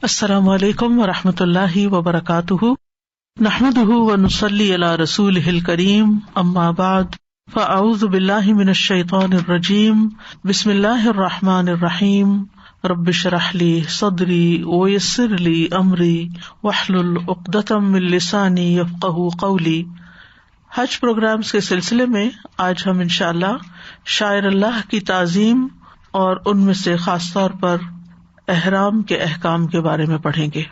السلام علیکم ورحمۃ اللہ وبرکاتہ، نحمده ونصلی علی رسولہ الکریم، اما بعد فاعوذ باللہ من الشیطان الرجیم، بسم اللہ الرحمن الرحیم، رب اشرح لی صدری ویسر لی امری واحلل عقدۃ من لسانی یفقہوا قولی۔ حج پروگرامز کے سلسلے میں آج ہم انشاءاللہ شاعر اللہ کی تعظیم اور ان میں سے خاص طور پر احرام کے احکام کے بارے میں پڑھیں گے۔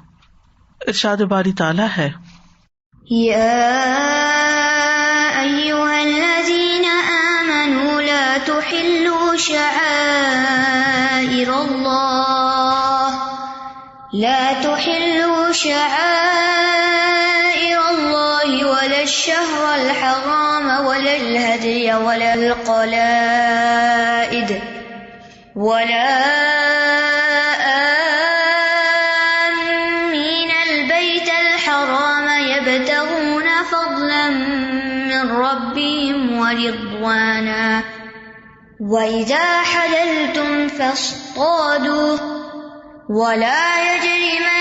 ارشاد باری تعالیٰ ہے، یا ایھا الذین آمنوا لا تحلوا شعائر اللہ ولا الشہر الحرام ولا الہدی ولا القلائد ولا يبتغون فضلا من ربهم ورضوانا وإذا حللتم فاصطادوا ولا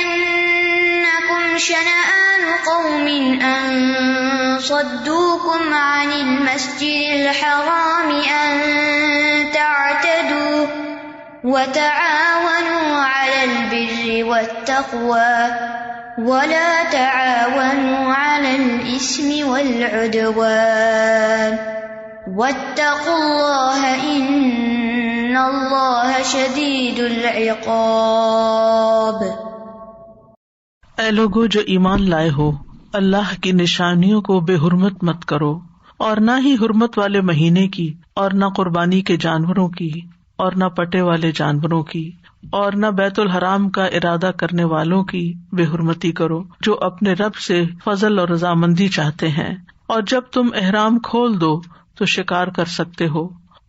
يجرمنكم شنآن قوم أن صدوكم عن المسجد الحرام أن تعتدوا وتعاونوا على البر والتقوى ولا تعاونوا على الإثم والعدوان واتقوا الله إن الله شديد العقاب۔ اے لوگو جو ایمان لائے ہو، اللہ کی نشانیوں کو بے حرمت مت کرو، اور نہ ہی حرمت والے مہینے کی، اور نہ قربانی کے جانوروں کی، اور نہ پٹے والے جانوروں کی، اور نہ بیت الحرام کا ارادہ کرنے والوں کی بے حرمتی کرو جو اپنے رب سے فضل اور رضامندی چاہتے ہیں۔ اور جب تم احرام کھول دو تو شکار کر سکتے ہو،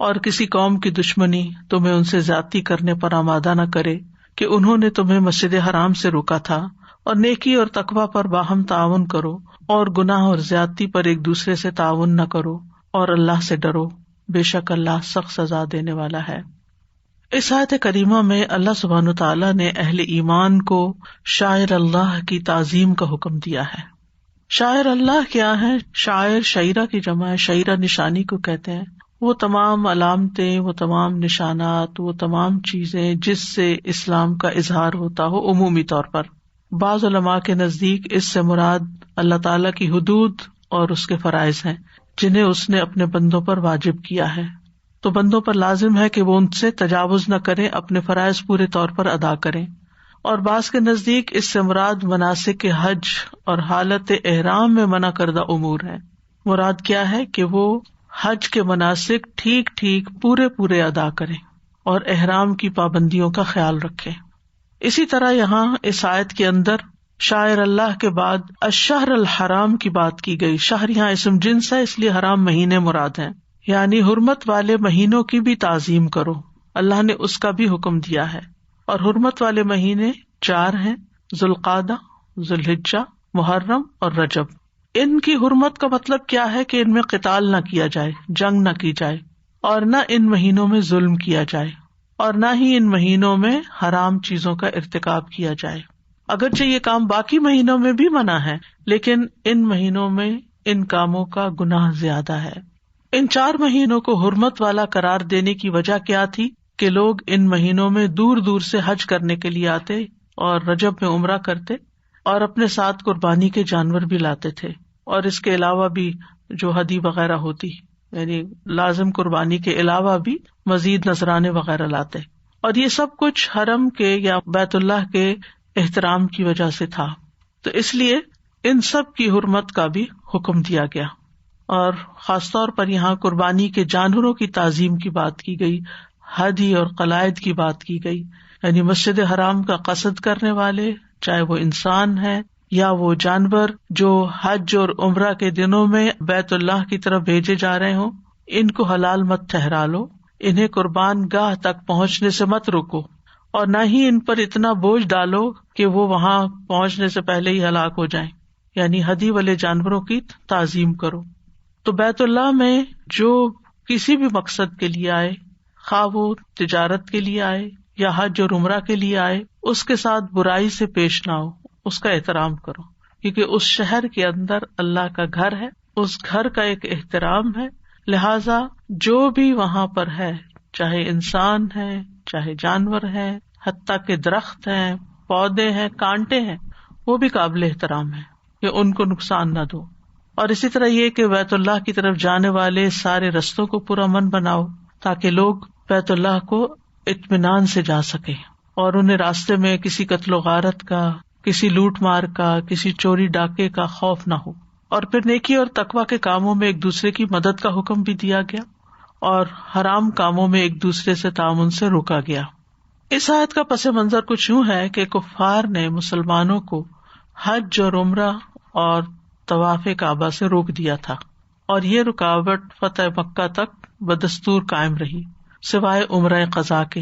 اور کسی قوم کی دشمنی تمہیں ان سے زیادتی کرنے پر آمادہ نہ کرے کہ انہوں نے تمہیں مسجد حرام سے روکا تھا۔ اور نیکی اور تقویٰ پر باہم تعاون کرو، اور گناہ اور زیادتی پر ایک دوسرے سے تعاون نہ کرو، اور اللہ سے ڈرو، بے شک اللہ سخت سزا دینے والا ہے۔ اس آیت کریمہ میں اللہ سبحانہ وتعالیٰ نے اہل ایمان کو شاعر اللہ کی تعظیم کا حکم دیا ہے۔ شاعر اللہ کیا ہے؟ شاعر شاعرہ کی جمع ہے، شاعرہ نشانی کو کہتے ہیں۔ وہ تمام علامتیں، وہ تمام نشانات، وہ تمام چیزیں جس سے اسلام کا اظہار ہوتا ہو عمومی طور پر۔ بعض علماء کے نزدیک اس سے مراد اللہ تعالیٰ کی حدود اور اس کے فرائض ہیں جنہیں اس نے اپنے بندوں پر واجب کیا ہے، تو بندوں پر لازم ہے کہ وہ ان سے تجاوز نہ کریں، اپنے فرائض پورے طور پر ادا کریں۔ اور بعض کے نزدیک اس سے مراد مناسک حج اور حالت احرام میں منع کردہ امور ہیں۔ مراد کیا ہے کہ وہ حج کے مناسک ٹھیک ٹھیک پورے ادا کریں اور احرام کی پابندیوں کا خیال رکھیں۔ اسی طرح یہاں اس آیت کے اندر شاعر اللہ کے بعد الشہر الحرام کی بات کی گئی۔ شہر یہاں اسم جنس ہے، اس لیے حرام مہینے مراد ہیں، یعنی حرمت والے مہینوں کی بھی تعظیم کرو، اللہ نے اس کا بھی حکم دیا ہے۔ اور حرمت والے مہینے 4 ہیں، ذوالقعدہ، ذوالحجہ، محرم اور رجب۔ ان کی حرمت کا مطلب کیا ہے کہ ان میں قتال نہ کیا جائے، جنگ نہ کی جائے، اور نہ ان مہینوں میں ظلم کیا جائے، اور نہ ہی ان مہینوں میں حرام چیزوں کا ارتکاب کیا جائے۔ اگرچہ یہ کام باقی مہینوں میں بھی منع ہے، لیکن ان مہینوں میں ان کاموں کا گناہ زیادہ ہے۔ ان 4 مہینوں کو حرمت والا قرار دینے کی وجہ کیا تھی کہ لوگ ان مہینوں میں دور دور سے حج کرنے کے لیے آتے اور رجب میں عمرہ کرتے اور اپنے ساتھ قربانی کے جانور بھی لاتے تھے، اور اس کے علاوہ بھی جو ہدی وغیرہ ہوتی، یعنی لازم قربانی کے علاوہ بھی مزید نذرانے وغیرہ لاتے، اور یہ سب کچھ حرم کے یا بیت اللہ کے احترام کی وجہ سے تھا۔ تو اس لیے ان سب کی حرمت کا بھی حکم دیا گیا، اور خاص طور پر یہاں قربانی کے جانوروں کی تعظیم کی بات کی گئی، ہدی اور قلائد کی بات کی گئی، یعنی مسجد حرام کا قصد کرنے والے، چاہے وہ انسان ہے یا وہ جانور جو حج اور عمرہ کے دنوں میں بیت اللہ کی طرف بھیجے جا رہے ہوں، ان کو حلال مت ٹھہرا لو، انہیں قربان گاہ تک پہنچنے سے مت روکو، اور نہ ہی ان پر اتنا بوجھ ڈالو کہ وہ وہاں پہنچنے سے پہلے ہی ہلاک ہو جائیں، یعنی ہدی والے جانوروں کی تعظیم کرو۔ تو بیت اللہ میں جو کسی بھی مقصد کے لیے آئے، خواہ وہ تجارت کے لیے آئے یا حج اور عمرہ کے لیے آئے اس کے ساتھ برائی سے پیش نہ ہو، اس کا احترام کرو، کیونکہ اس شہر کے اندر اللہ کا گھر ہے، اس گھر کا ایک احترام ہے. لہذا جو بھی وہاں پر ہے، چاہے انسان ہے، چاہے جانور ہے، حتیٰ کہ درخت ہیں، پودے ہیں، کانٹے ہیں، وہ بھی قابل احترام ہے کہ ان کو نقصان نہ دو. اور اسی طرح یہ کہ بیت اللہ کی طرف جانے والے سارے رستوں کو پورا امن بناؤ تاکہ لوگ بیت اللہ کو اطمینان سے جا سکیں اور انہیں راستے میں کسی قتل و غارت کا، کسی لوٹ مار کا، کسی چوری ڈاکے کا خوف نہ ہو. اور پھر نیکی اور تقویٰ کے کاموں میں ایک دوسرے کی مدد کا حکم بھی دیا گیا اور حرام کاموں میں ایک دوسرے سے تعاون سے روکا گیا. اس آیت کا پس منظر کچھ یوں ہے کہ کفار نے مسلمانوں کو حج اور عمرہ اور طواف کعبہ سے روک دیا تھا، اور یہ رکاوٹ فتح مکہ تک بدستور قائم رہی سوائے عمرہ قضا کے،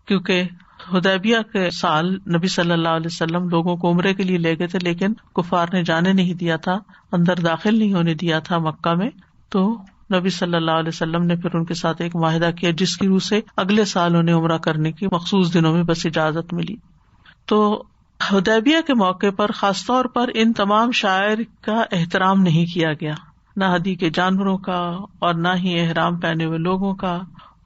کیونکہ حدیبیہ کے سال نبی صلی اللہ علیہ وسلم لوگوں کو عمرے کے لیے لے گئے تھے، لیکن کفار نے جانے نہیں دیا تھا، اندر داخل نہیں ہونے دیا تھا مکہ میں. تو نبی صلی اللہ علیہ وسلم نے پھر ان کے ساتھ ایک معاہدہ کیا جس کی روح سے اگلے سال انہیں عمرہ کرنے کی مخصوص دنوں میں بس اجازت ملی. تو حدیبیہ کے موقع پر خاص طور پر ان تمام شعائر کا احترام نہیں کیا گیا، نہ ہدی کے جانوروں کا اور نہ ہی احرام پہنے ہوئے لوگوں کا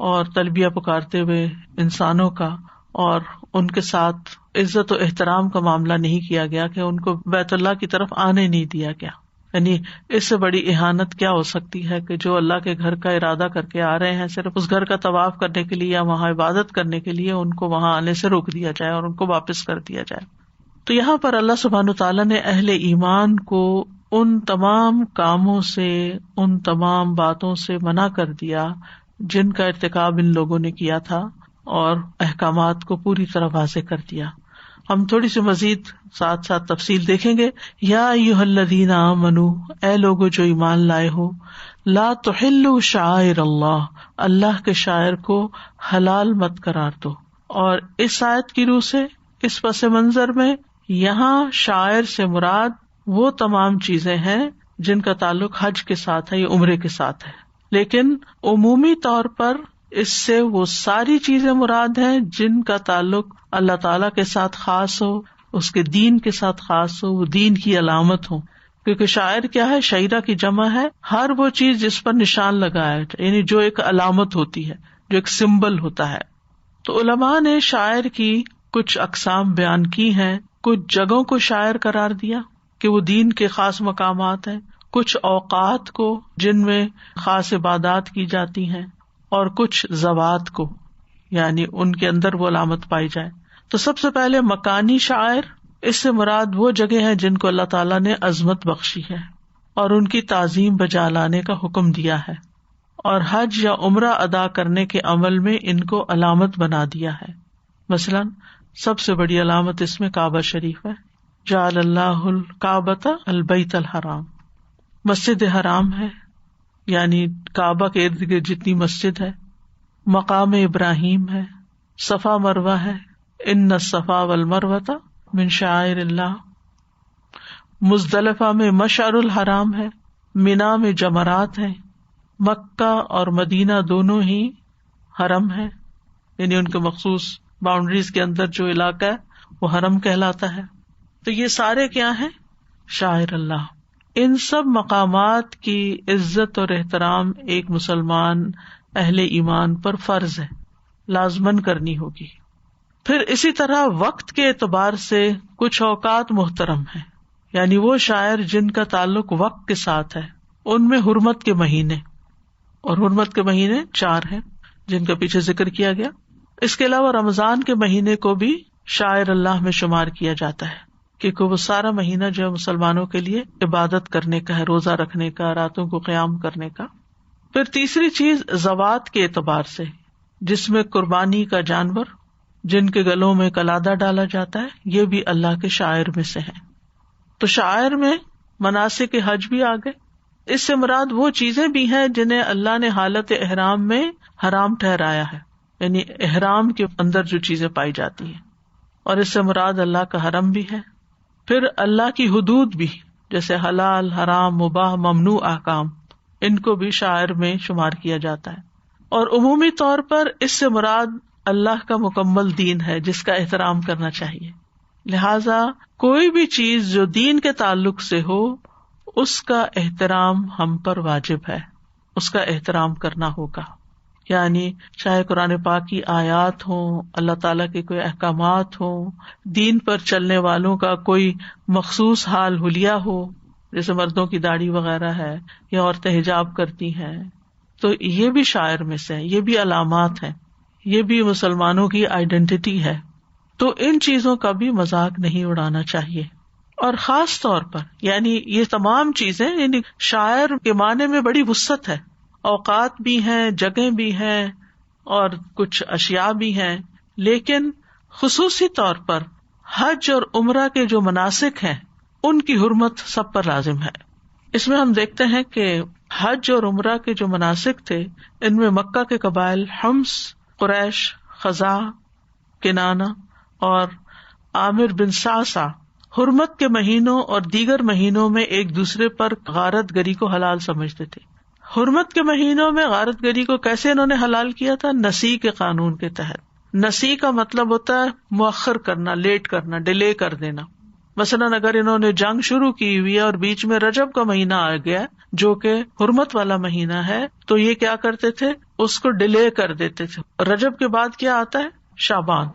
اور تلبیہ پکارتے ہوئے انسانوں کا، اور ان کے ساتھ عزت و احترام کا معاملہ نہیں کیا گیا کہ ان کو بیت اللہ کی طرف آنے نہیں دیا گیا. یعنی اس سے بڑی اہانت کیا ہو سکتی ہے کہ جو اللہ کے گھر کا ارادہ کر کے آ رہے ہیں صرف اس گھر کا طواف کرنے کے لیے یا وہاں عبادت کرنے کے لیے، ان کو وہاں آنے سے روک دیا جائے اور ان کو واپس کر دیا جائے. تو یہاں پر اللہ سبحانہ وتعالیٰ نے اہل ایمان کو ان تمام کاموں سے، ان تمام باتوں سے منع کر دیا جن کا ارتکاب ان لوگوں نے کیا تھا، اور احکامات کو پوری طرح واضح کر دیا. ہم تھوڑی سی مزید ساتھ ساتھ تفصیل دیکھیں گے. یا ایھا الذین آمنوا، اے لوگو جو ایمان لائے ہو، لا تحلوا شعائر اللہ، اللہ کے شاعر کو حلال مت قرار دو. اور اس آیت کی روح سے اس پس منظر میں یہاں شاعر سے مراد وہ تمام چیزیں ہیں جن کا تعلق حج کے ساتھ ہے یا عمرے کے ساتھ ہے، لیکن عمومی طور پر اس سے وہ ساری چیزیں مراد ہیں جن کا تعلق اللہ تعالیٰ کے ساتھ خاص ہو، اس کے دین کے ساتھ خاص ہو، وہ دین کی علامت ہو. کیونکہ شاعر کیا ہے؟ شعیرہ کی جمع ہے ہر وہ چیز جس پر نشان لگایا، یعنی جو ایک علامت ہوتی ہے، جو ایک سمبل ہوتا ہے. تو علماء نے شاعر کی کچھ اقسام بیان کی ہیں. کچھ جگہوں کو شاعر قرار دیا کہ وہ دین کے خاص مقامات ہیں، کچھ اوقات کو جن میں خاص عبادات کی جاتی ہیں، اور کچھ ذوات کو، یعنی ان کے اندر وہ علامت پائی جائے. تو سب سے پہلے مکانی شاعر، اس سے مراد وہ جگہ ہیں جن کو اللہ تعالیٰ نے عظمت بخشی ہے اور ان کی تعظیم بجا لانے کا حکم دیا ہے، اور حج یا عمرہ ادا کرنے کے عمل میں ان کو علامت بنا دیا ہے. مثلاً سب سے بڑی علامت اس میں کعبہ شریف ہے. جعل اللہ الکعبۃ البیت الحرام، مسجد حرام ہے، یعنی کعبہ کے ارد گرد جتنی مسجد ہے. مقام ابراہیم ہے، صفا مروہ ہے، ان الصفا والمروۃ من شعائر اللہ. مزدلفہ میں مشعر الحرام ہے، مینا میں جمرات ہیں. مکہ اور مدینہ دونوں ہی حرم ہے، یعنی ان کے مخصوص باؤنڈریز کے اندر جو علاقہ ہے وہ حرم کہلاتا ہے. تو یہ سارے کیا ہیں؟ شاعر اللہ. ان سب مقامات کی عزت اور احترام ایک مسلمان اہل ایمان پر فرض ہے، لازماً کرنی ہوگی. پھر اسی طرح وقت کے اعتبار سے کچھ اوقات محترم ہیں، یعنی وہ شاعر جن کا تعلق وقت کے ساتھ ہے، ان میں حرمت کے مہینے، اور حرمت کے مہینے 4 ہیں جن کا پیچھے ذکر کیا گیا. اس کے علاوہ رمضان کے مہینے کو بھی شاعر اللہ میں شمار کیا جاتا ہے، کیونکہ وہ سارا مہینہ جو ہے مسلمانوں کے لیے عبادت کرنے کا ہے، روزہ رکھنے کا، راتوں کو قیام کرنے کا. پھر تیسری چیز ذوات کے اعتبار سے، جس میں قربانی کا جانور، جن کے گلوں میں قلادہ ڈالا جاتا ہے، یہ بھی اللہ کے شاعر میں سے ہیں. تو شاعر میں مناسک حج بھی آ گئے. اس سے مراد وہ چیزیں بھی ہیں جنہیں اللہ نے حالت احرام میں حرام ٹھہرایا ہے، یعنی احرام کے اندر جو چیزیں پائی جاتی ہیں، اور اس سے مراد اللہ کا حرم بھی ہے. پھر اللہ کی حدود بھی، جیسے حلال، حرام، مباح، ممنوع احکام، ان کو بھی شاعر میں شمار کیا جاتا ہے. اور عمومی طور پر اس سے مراد اللہ کا مکمل دین ہے جس کا احترام کرنا چاہیے. لہذا کوئی بھی چیز جو دین کے تعلق سے ہو اس کا احترام ہم پر واجب ہے، اس کا احترام کرنا ہوگا. یعنی چاہے قرآن پاک کی آیات ہوں، اللہ تعالیٰ کے کوئی احکامات ہوں، دین پر چلنے والوں کا کوئی مخصوص حال حلیہ ہو، جیسے مردوں کی داڑھی وغیرہ ہے یا عورتیں حجاب کرتی ہیں، تو یہ بھی شاعر میں سے ہے، یہ بھی علامات ہیں، یہ بھی مسلمانوں کی آئیڈینٹی ہے. تو ان چیزوں کا بھی مذاق نہیں اڑانا چاہیے. اور خاص طور پر یعنی یہ تمام چیزیں، یعنی شاعر کے معنی میں بڑی وسعت ہے، اوقات بھی ہیں، جگہیں بھی ہیں اور کچھ اشیاء بھی ہیں، لیکن خصوصی طور پر حج اور عمرہ کے جو مناسک ہیں ان کی حرمت سب پر لازم ہے. اس میں ہم دیکھتے ہیں کہ حج اور عمرہ کے جو مناسک تھے ان میں مکہ کے قبائل حمص، قریش، خزاع، کنانہ اور عامر بن صعصع حرمت کے مہینوں اور دیگر مہینوں میں ایک دوسرے پر غارت گری کو حلال سمجھتے تھے. حرمت کے مہینوں میں غارت گری کو کیسے انہوں نے حلال کیا تھا؟ نسی کے قانون کے تحت. نسی کا مطلب ہوتا ہے مؤخر کرنا، لیٹ کرنا، ڈیلے کر دینا. مثلاً اگر انہوں نے جنگ شروع کی ہوئی ہے اور بیچ میں رجب کا مہینہ آ گیا جو کہ حرمت والا مہینہ ہے، تو یہ کیا کرتے تھے؟ اس کو ڈیلے کر دیتے تھے. رجب کے بعد کیا آتا ہے؟ شعبان.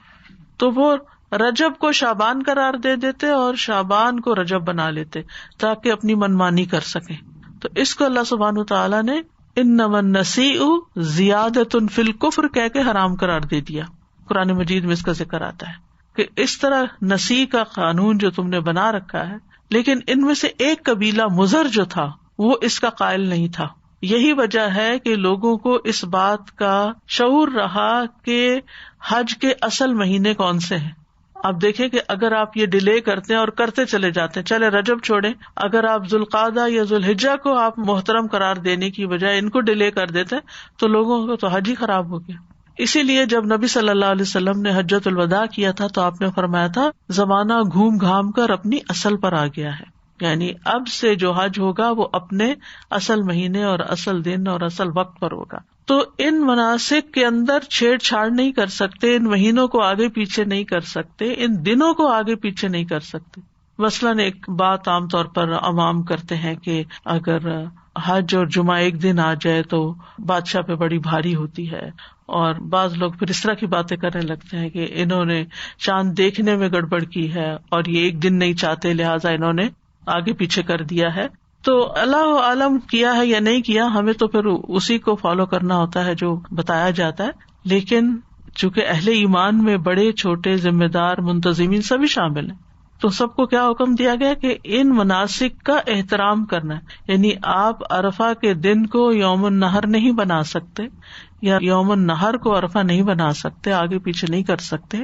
تو وہ رجب کو شعبان قرار دے دیتے اور شعبان کو رجب بنا لیتے تاکہ اپنی منمانی کر سکیں. تو اس کو اللہ سبحانہ وتعالیٰ نے انما النسیء زیادۃ فی الکفر کہہ کے حرام قرار دے دیا. قرآن مجید میں اس کا ذکر آتا ہے کہ اس طرح نسی کا قانون جو تم نے بنا رکھا ہے، لیکن ان میں سے ایک قبیلہ مضر جو تھا وہ اس کا قائل نہیں تھا. یہی وجہ ہے کہ لوگوں کو اس بات کا شعور رہا کہ حج کے اصل مہینے کون سے ہیں. آپ دیکھیں کہ اگر آپ یہ ڈیلے کرتے ہیں اور کرتے چلے جاتے ہیں، چلے رجب چھوڑیں، اگر آپ ذوالقعدہ یا ذوالحجہ کو آپ محترم قرار دینے کی بجائے ان کو ڈیلے کر دیتے تو لوگوں کو تو حج ہی خراب ہو گیا. اسی لیے جب نبی صلی اللہ علیہ وسلم نے حجۃ الوداع کیا تھا تو آپ نے فرمایا تھا زمانہ گھوم گھام کر اپنی اصل پر آ گیا ہے. یعنی اب سے جو حج ہوگا وہ اپنے اصل مہینے اور اصل دن اور اصل وقت پر ہوگا. تو ان مناسک کے اندر چھیڑ چھاڑ نہیں کر سکتے، ان مہینوں کو آگے پیچھے نہیں کر سکتے، ان دنوں کو آگے پیچھے نہیں کر سکتے. مثلاً ایک بات عام طور پر عوام کرتے ہیں کہ اگر حج اور جمعہ ایک دن آ جائے تو بادشاہ پہ بڑی بھاری ہوتی ہے، اور بعض لوگ پھر اس طرح کی باتیں کرنے لگتے ہیں کہ انہوں نے چاند دیکھنے میں گڑبڑ کی ہے اور یہ ایک دن نہیں چاہتے لہٰذا انہوں نے آگے پیچھے کر دیا ہے. تو اللہ عالم کیا ہے یا نہیں کیا، ہمیں تو پھر اسی کو فالو کرنا ہوتا ہے جو بتایا جاتا ہے. لیکن چونکہ اہل ایمان میں بڑے چھوٹے ذمہ دار منتظمین سبھی شامل ہیں، تو سب کو کیا حکم دیا گیا کہ ان مناسک کا احترام کرنا ہے. یعنی آپ عرفہ کے دن کو یوم النحر نہیں بنا سکتے یا یوم النحر کو عرفہ نہیں بنا سکتے، آگے پیچھے نہیں کر سکتے،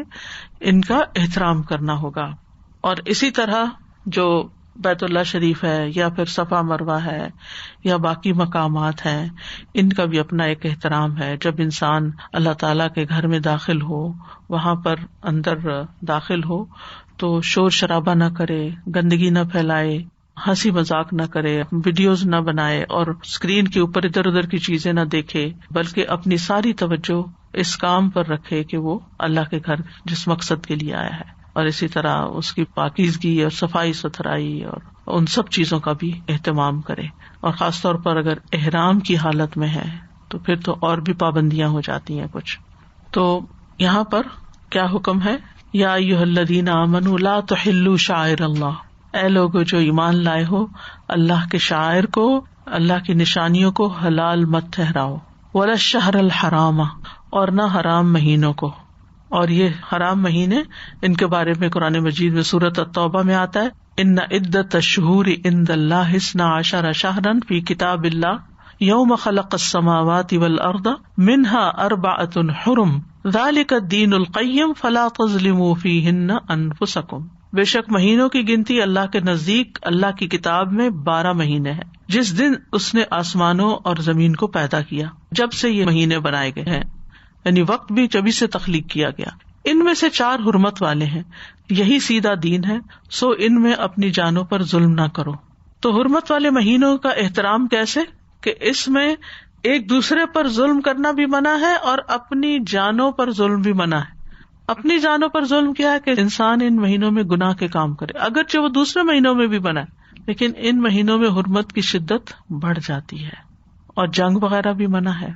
ان کا احترام کرنا ہوگا. اور اسی طرح جو بیت اللہ شریف ہے یا پھر صفا مروہ ہے یا باقی مقامات ہیں، ان کا بھی اپنا ایک احترام ہے. جب انسان اللہ تعالیٰ کے گھر میں داخل ہو، وہاں پر اندر داخل ہو تو شور شرابہ نہ کرے، گندگی نہ پھیلائے، ہنسی مذاق نہ کرے، ویڈیوز نہ بنائے اور اسکرین کے اوپر ادھر ادھر کی چیزیں نہ دیکھے، بلکہ اپنی ساری توجہ اس کام پر رکھے کہ وہ اللہ کے گھر جس مقصد کے لیے آیا ہے. اور اسی طرح اس کی پاکیزگی اور صفائی ستھرائی اور ان سب چیزوں کا بھی اہتمام کرے. اور خاص طور پر اگر احرام کی حالت میں ہے تو پھر تو اور بھی پابندیاں ہو جاتی ہیں کچھ. تو یہاں پر کیا حکم ہے؟ یا ایھا الذین آمنوا لا تحلوا شعائر اللہ، اے لوگو جو ایمان لائے ہو اللہ کے شعائر کو، اللہ کی نشانیوں کو حلال مت ٹھہراؤ. ولا الشہر الحرام، اور نہ حرام مہینوں کو. اور یہ حرام مہینے، ان کے بارے میں قرآن مجید میں سورۃ التوبہ میں آتا ہے ان عدۃ الشہور عند اللہ 12 شہرا فی کتاب اللہ یوم خلق السماوات والارض منها 4 حرم ذلک الدین القیم فلا تظلموا فیہن انفسکم. بے شک مہینوں کی گنتی اللہ کے نزدیک اللہ کی کتاب میں 12 مہینے ہیں جس دن اس نے آسمانوں اور زمین کو پیدا کیا، جب سے یہ مہینے بنائے گئے ہیں، یعنی وقت بھی جبھی سے تخلیق کیا گیا. ان میں سے 4 حرمت والے ہیں، یہی سیدھا دین ہے، سو ان میں اپنی جانوں پر ظلم نہ کرو. تو حرمت والے مہینوں کا احترام کیسے کہ اس میں ایک دوسرے پر ظلم کرنا بھی منع ہے اور اپنی جانوں پر ظلم بھی منع ہے. اپنی جانوں پر ظلم کیا ہے کہ انسان ان مہینوں میں گناہ کے کام کرے، اگرچہ وہ دوسرے مہینوں میں بھی منع ہے، لیکن ان مہینوں میں حرمت کی شدت بڑھ جاتی ہے اور جنگ وغیرہ بھی منع ہے.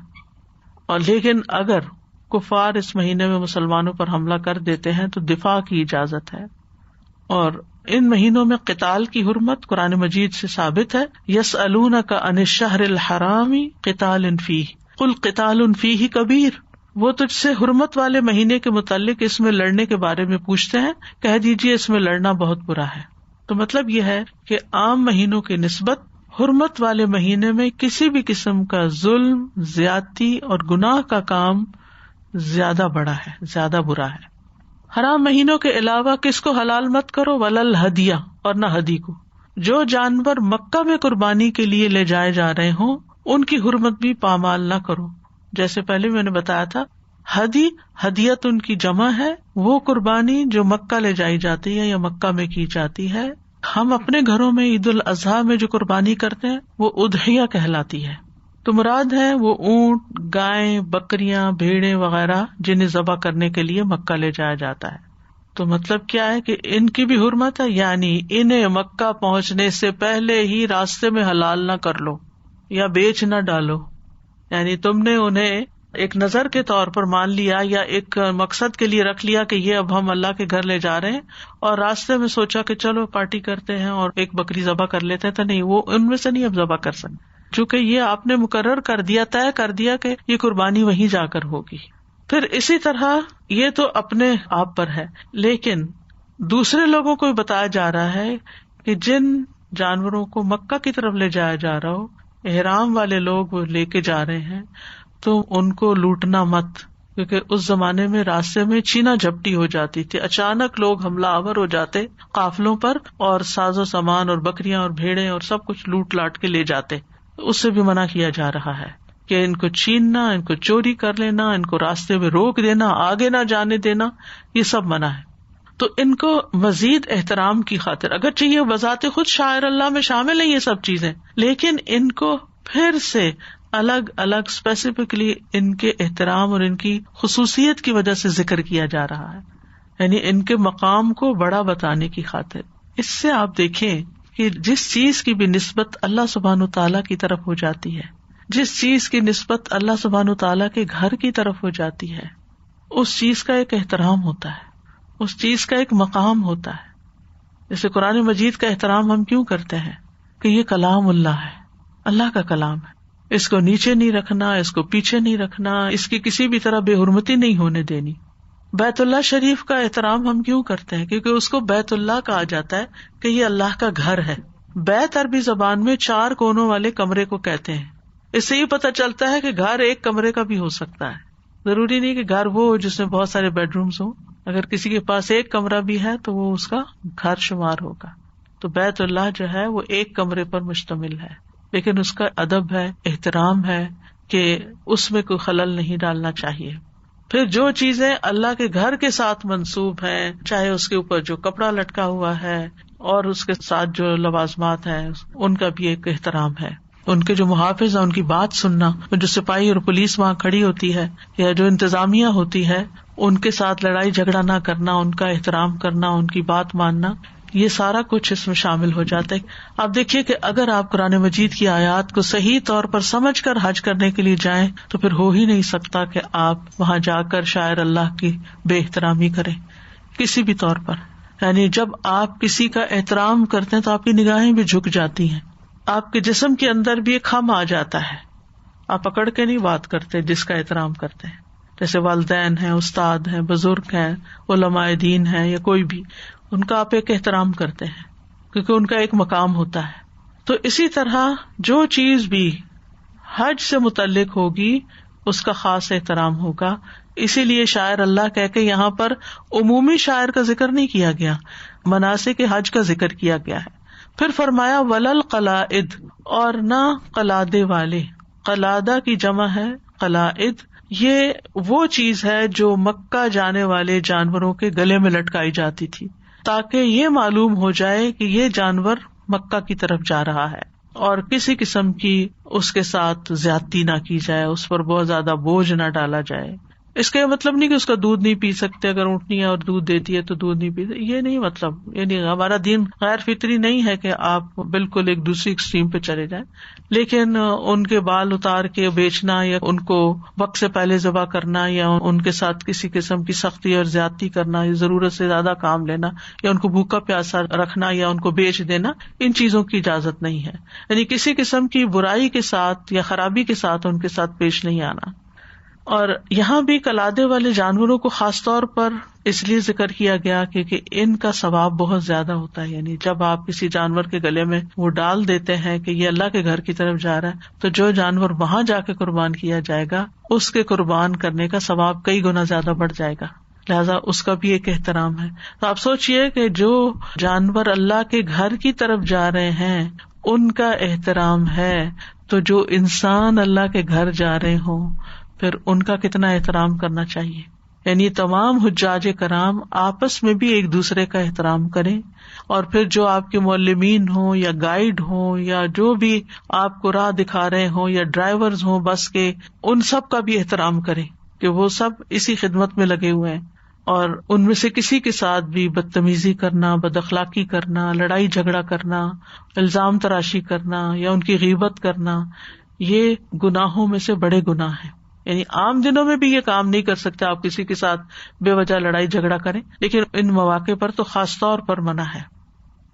اور لیکن اگر کفار اس مہینے میں مسلمانوں پر حملہ کر دیتے ہیں تو دفاع کی اجازت ہے. اور ان مہینوں میں قتال کی حرمت قرآن مجید سے ثابت ہے. یسألونک عن الشہر الحرام قتال فیہ قل قتال فیہ کبیر. وہ تجھ سے حرمت والے مہینے کے متعلق اس میں لڑنے کے بارے میں پوچھتے ہیں، کہہ دیجیے اس میں لڑنا بہت برا ہے. تو مطلب یہ ہے کہ عام مہینوں کی نسبت حرمت والے مہینے میں کسی بھی قسم کا ظلم، زیادتی اور گناہ کا کام زیادہ بڑا ہے، زیادہ برا ہے. حرام مہینوں کے علاوہ کس کو حلال مت کرو، ولل ہدیہ، اور نہ ہدی کو. جو جانور مکہ میں قربانی کے لیے لے جائے جا رہے ہوں ان کی حرمت بھی پامال نہ کرو. جیسے پہلے میں نے بتایا تھا، ہدی ہدیت ان کی جمع ہے، وہ قربانی جو مکہ لے جائی جاتی ہے یا مکہ میں کی جاتی ہے. ہم اپنے گھروں میں عید الاضحیٰ میں جو قربانی کرتے ہیں وہ اضحیہ کہلاتی ہے. تو مراد ہے وہ اونٹ، گائیں، بکریاں، بھیڑیں وغیرہ جنہیں ذبح کرنے کے لیے مکہ لے جایا جاتا ہے. تو مطلب کیا ہے کہ ان کی بھی حرمت ہے، یعنی انہیں مکہ پہنچنے سے پہلے ہی راستے میں حلال نہ کر لو یا بیچ نہ ڈالو. یعنی تم نے انہیں ایک نظر کے طور پر مان لیا یا ایک مقصد کے لیے رکھ لیا کہ یہ اب ہم اللہ کے گھر لے جا رہے ہیں، اور راستے میں سوچا کہ چلو پارٹی کرتے ہیں اور ایک بکری ذبح کر لیتے ہیں. تو نہیں، وہ ان میں سے نہیں اب ذبح کر سکتے، چونکہ یہ آپ نے مقرر کر دیا، طے کر دیا کہ یہ قربانی وہیں جا کر ہوگی. پھر اسی طرح یہ تو اپنے آپ پر ہے، لیکن دوسرے لوگوں کو بتایا جا رہا ہے کہ جن جانوروں کو مکہ کی طرف لے جایا جا رہا ہو، احرام والے لوگ وہ لے کے جا رہے ہیں، تو ان کو لوٹنا مت، کیونکہ اس زمانے میں راستے میں چھینا جھپٹی ہو جاتی تھی. اچانک لوگ حملہ آور ہو جاتے قافلوں پر اور ساز و سامان اور بکریاں اور بھیڑیں اور سب کچھ لوٹ لاٹ کے لے جاتے. اس سے بھی منع کیا جا رہا ہے کہ ان کو چھیننا، ان کو چوری کر لینا، ان کو راستے میں روک دینا، آگے نہ جانے دینا، یہ سب منع ہے. تو ان کو مزید احترام کی خاطر، اگرچہ یہ بذات خود شاعر اللہ میں شامل ہے یہ سب چیزیں، لیکن ان کو پھر سے الگ الگ اسپیسیفکلی ان کے احترام اور ان کی خصوصیت کی وجہ سے ذکر کیا جا رہا ہے، یعنی ان کے مقام کو بڑا بتانے کی خاطر. اس سے آپ دیکھیں کہ جس چیز کی بھی نسبت اللہ سبحانہ تعالیٰ کی طرف ہو جاتی ہے، جس چیز کی نسبت اللہ سبحانہ تعالیٰ کے گھر کی طرف ہو جاتی ہے، اس چیز کا ایک احترام ہوتا ہے، اس چیز کا ایک مقام ہوتا ہے. جیسے قرآن مجید کا احترام ہم کیوں کرتے ہیں کہ یہ کلام اللہ ہے، اللہ کا کلام ہے، اس کو نیچے نہیں رکھنا، اس کو پیچھے نہیں رکھنا، اس کی کسی بھی طرح بے حرمتی نہیں ہونے دینی. بیت اللہ شریف کا احترام ہم کیوں کرتے ہیں؟ کیونکہ اس کو بیت اللہ کہا جاتا ہے کہ یہ اللہ کا گھر ہے. بیت عربی زبان میں 4 کونوں والے کمرے کو کہتے ہیں. اس سے یہ پتہ چلتا ہے کہ گھر ایک کمرے کا بھی ہو سکتا ہے، ضروری نہیں کہ گھر وہ ہو جس میں بہت سارے بیڈ رومز ہوں. اگر کسی کے پاس ایک کمرہ بھی ہے تو وہ اس کا گھر شمار ہوگا. تو بیت اللہ جو ہے وہ ایک کمرے پر مشتمل ہے، لیکن اس کا ادب ہے، احترام ہے کہ اس میں کوئی خلل نہیں ڈالنا چاہیے. پھر جو چیزیں اللہ کے گھر کے ساتھ منسوب ہیں، چاہے اس کے اوپر جو کپڑا لٹکا ہوا ہے اور اس کے ساتھ جو لوازمات ہیں، ان کا بھی ایک احترام ہے. ان کے جو محافظ ہیں ان کی بات سننا، جو سپاہی اور پولیس وہاں کھڑی ہوتی ہے یا جو انتظامیہ ہوتی ہے ان کے ساتھ لڑائی جھگڑا نہ کرنا، ان کا احترام کرنا، ان کی بات ماننا، یہ سارا کچھ اس میں شامل ہو جاتا ہے. آپ دیکھیے کہ اگر آپ قرآن مجید کی آیات کو صحیح طور پر سمجھ کر حج کرنے کے لیے جائیں تو پھر ہو ہی نہیں سکتا کہ آپ وہاں جا کر شاعر اللہ کی بے احترامی کریں کسی بھی طور پر. یعنی جب آپ کسی کا احترام کرتے ہیں تو آپ کی نگاہیں بھی جھک جاتی ہیں، آپ کے جسم کے اندر بھی ایک خم آ جاتا ہے. آپ پکڑ کے نہیں بات کرتے جس کا احترام کرتے ہیں، جیسے والدین ہیں، استاد ہیں، بزرگ ہیں، علماء دین ہیں یا کوئی بھی، ان کا آپ ایک احترام کرتے ہیں کیونکہ ان کا ایک مقام ہوتا ہے. تو اسی طرح جو چیز بھی حج سے متعلق ہوگی اس کا خاص احترام ہوگا. اسی لیے شاعر اللہ کہہ کے یہاں پر عمومی شاعر کا ذکر نہیں کیا گیا، مناسک حج کا ذکر کیا گیا ہے. پھر فرمایا ولل قلائد، اور نہ قلادے والے. قلادہ کی جمع ہے قلائد. یہ وہ چیز ہے جو مکہ جانے والے جانوروں کے گلے میں لٹکائی جاتی تھی تاکہ یہ معلوم ہو جائے کہ یہ جانور مکہ کی طرف جا رہا ہے. اور کسی قسم کی اس کے ساتھ زیادتی نہ کی جائے، اس پر بہت زیادہ بوجھ نہ ڈالا جائے. اس کا یہ مطلب نہیں کہ اس کا دودھ نہیں پی سکتے، اگر اونٹنی ہے اور دودھ دیتی ہے تو دودھ نہیں پی سکتے، یہ نہیں مطلب. یعنی ہمارا دین غیر فطری نہیں ہے کہ آپ بالکل ایک دوسری ایکسٹریم پہ چلے جائیں، لیکن ان کے بال اتار کے بیچنا یا ان کو وقت سے پہلے ذبح کرنا یا ان کے ساتھ کسی قسم کی سختی اور زیادتی کرنا یا ضرورت سے زیادہ کام لینا یا ان کو بھوکا پیاسا رکھنا یا ان کو بیچ دینا، ان چیزوں کی اجازت نہیں ہے. یعنی کسی قسم کی برائی کے ساتھ یا خرابی کے ساتھ ان کے ساتھ پیش نہیں آنا. اور یہاں بھی کلادے والے جانوروں کو خاص طور پر اس لیے ذکر کیا گیا کہ ان کا ثواب بہت زیادہ ہوتا ہے. یعنی جب آپ کسی جانور کے گلے میں وہ ڈال دیتے ہیں کہ یہ اللہ کے گھر کی طرف جا رہا ہے، تو جو جانور وہاں جا کے قربان کیا جائے گا اس کے قربان کرنے کا ثواب کئی گنا زیادہ بڑھ جائے گا، لہذا اس کا بھی ایک احترام ہے. تو آپ سوچئے کہ جو جانور اللہ کے گھر کی طرف جا رہے ہیں ان کا احترام ہے، تو جو انسان اللہ کے گھر جا رہے ہوں پھر ان کا کتنا احترام کرنا چاہیے. یعنی تمام حجاج کرام آپس میں بھی ایک دوسرے کا احترام کریں، اور پھر جو آپ کے معلمین ہوں یا گائیڈ ہوں یا جو بھی آپ کو راہ دکھا رہے ہوں یا ڈرائیورز ہوں بس کے، ان سب کا بھی احترام کریں کہ وہ سب اسی خدمت میں لگے ہوئے ہیں. اور ان میں سے کسی کے ساتھ بھی بدتمیزی کرنا، بد اخلاقی کرنا، لڑائی جھگڑا کرنا، الزام تراشی کرنا یا ان کی غیبت کرنا، یہ گناہوں میں سے بڑے گناہ ہیں. یعنی عام دنوں میں بھی یہ کام نہیں کر سکتے آپ کسی کے ساتھ بے وجہ لڑائی جھگڑا کریں، لیکن ان مواقع پر تو خاص طور پر منع ہے.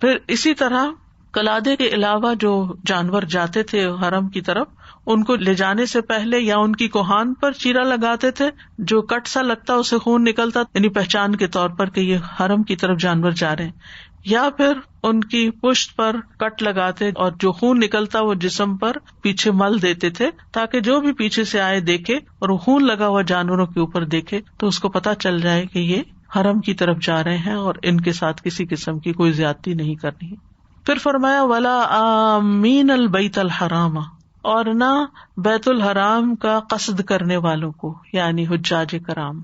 پھر اسی طرح کلادے کے علاوہ جو جانور جاتے تھے حرم کی طرف، ان کو لے جانے سے پہلے یا ان کی کوہان پر چیرا لگاتے تھے، جو کٹ سا لگتا اسے خون نکلتا، یعنی پہچان کے طور پر کہ یہ حرم کی طرف جانور جا رہے ہیں. یا پھر ان کی پشت پر کٹ لگاتے اور جو خون نکلتا وہ جسم پر پیچھے مل دیتے تھے تاکہ جو بھی پیچھے سے آئے دیکھے اور وہ خون لگا ہوا جانوروں کے اوپر دیکھے تو اس کو پتا چل جائے کہ یہ حرم کی طرف جا رہے ہیں اور ان کے ساتھ کسی قسم کی کوئی زیادتی نہیں کرنی. پھر فرمایا ولا آمین البیت الحرام، اور نہ بیت الحرام کا قصد کرنے والوں کو، یعنی حجاج کرام،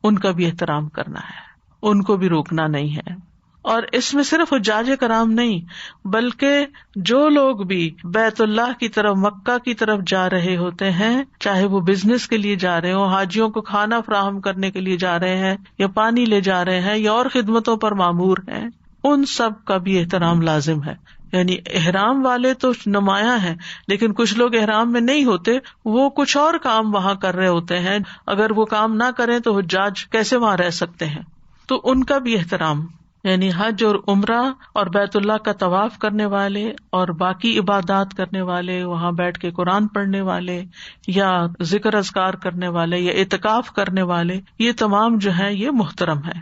ان کا بھی احترام کرنا ہے، ان کو بھی روکنا نہیں ہے. اور اس میں صرف حجاج کرام نہیں بلکہ جو لوگ بھی بیت اللہ کی طرف، مکہ کی طرف جا رہے ہوتے ہیں، چاہے وہ بزنس کے لیے جا رہے ہوں، حاجیوں کو کھانا فراہم کرنے کے لیے جا رہے ہیں یا پانی لے جا رہے ہیں یا اور خدمتوں پر مامور ہیں، ان سب کا بھی احترام لازم ہے. یعنی احرام والے تو نمایاں ہیں، لیکن کچھ لوگ احرام میں نہیں ہوتے، وہ کچھ اور کام وہاں کر رہے ہوتے ہیں. اگر وہ کام نہ کریں تو حجاج کیسے وہاں رہ سکتے ہیں؟ تو ان کا بھی احترام، یعنی حج اور عمرہ اور بیت اللہ کا طواف کرنے والے اور باقی عبادات کرنے والے، وہاں بیٹھ کے قرآن پڑھنے والے یا ذکر اذکار کرنے والے یا اعتکاف کرنے والے، یہ تمام جو ہیں یہ محترم ہے.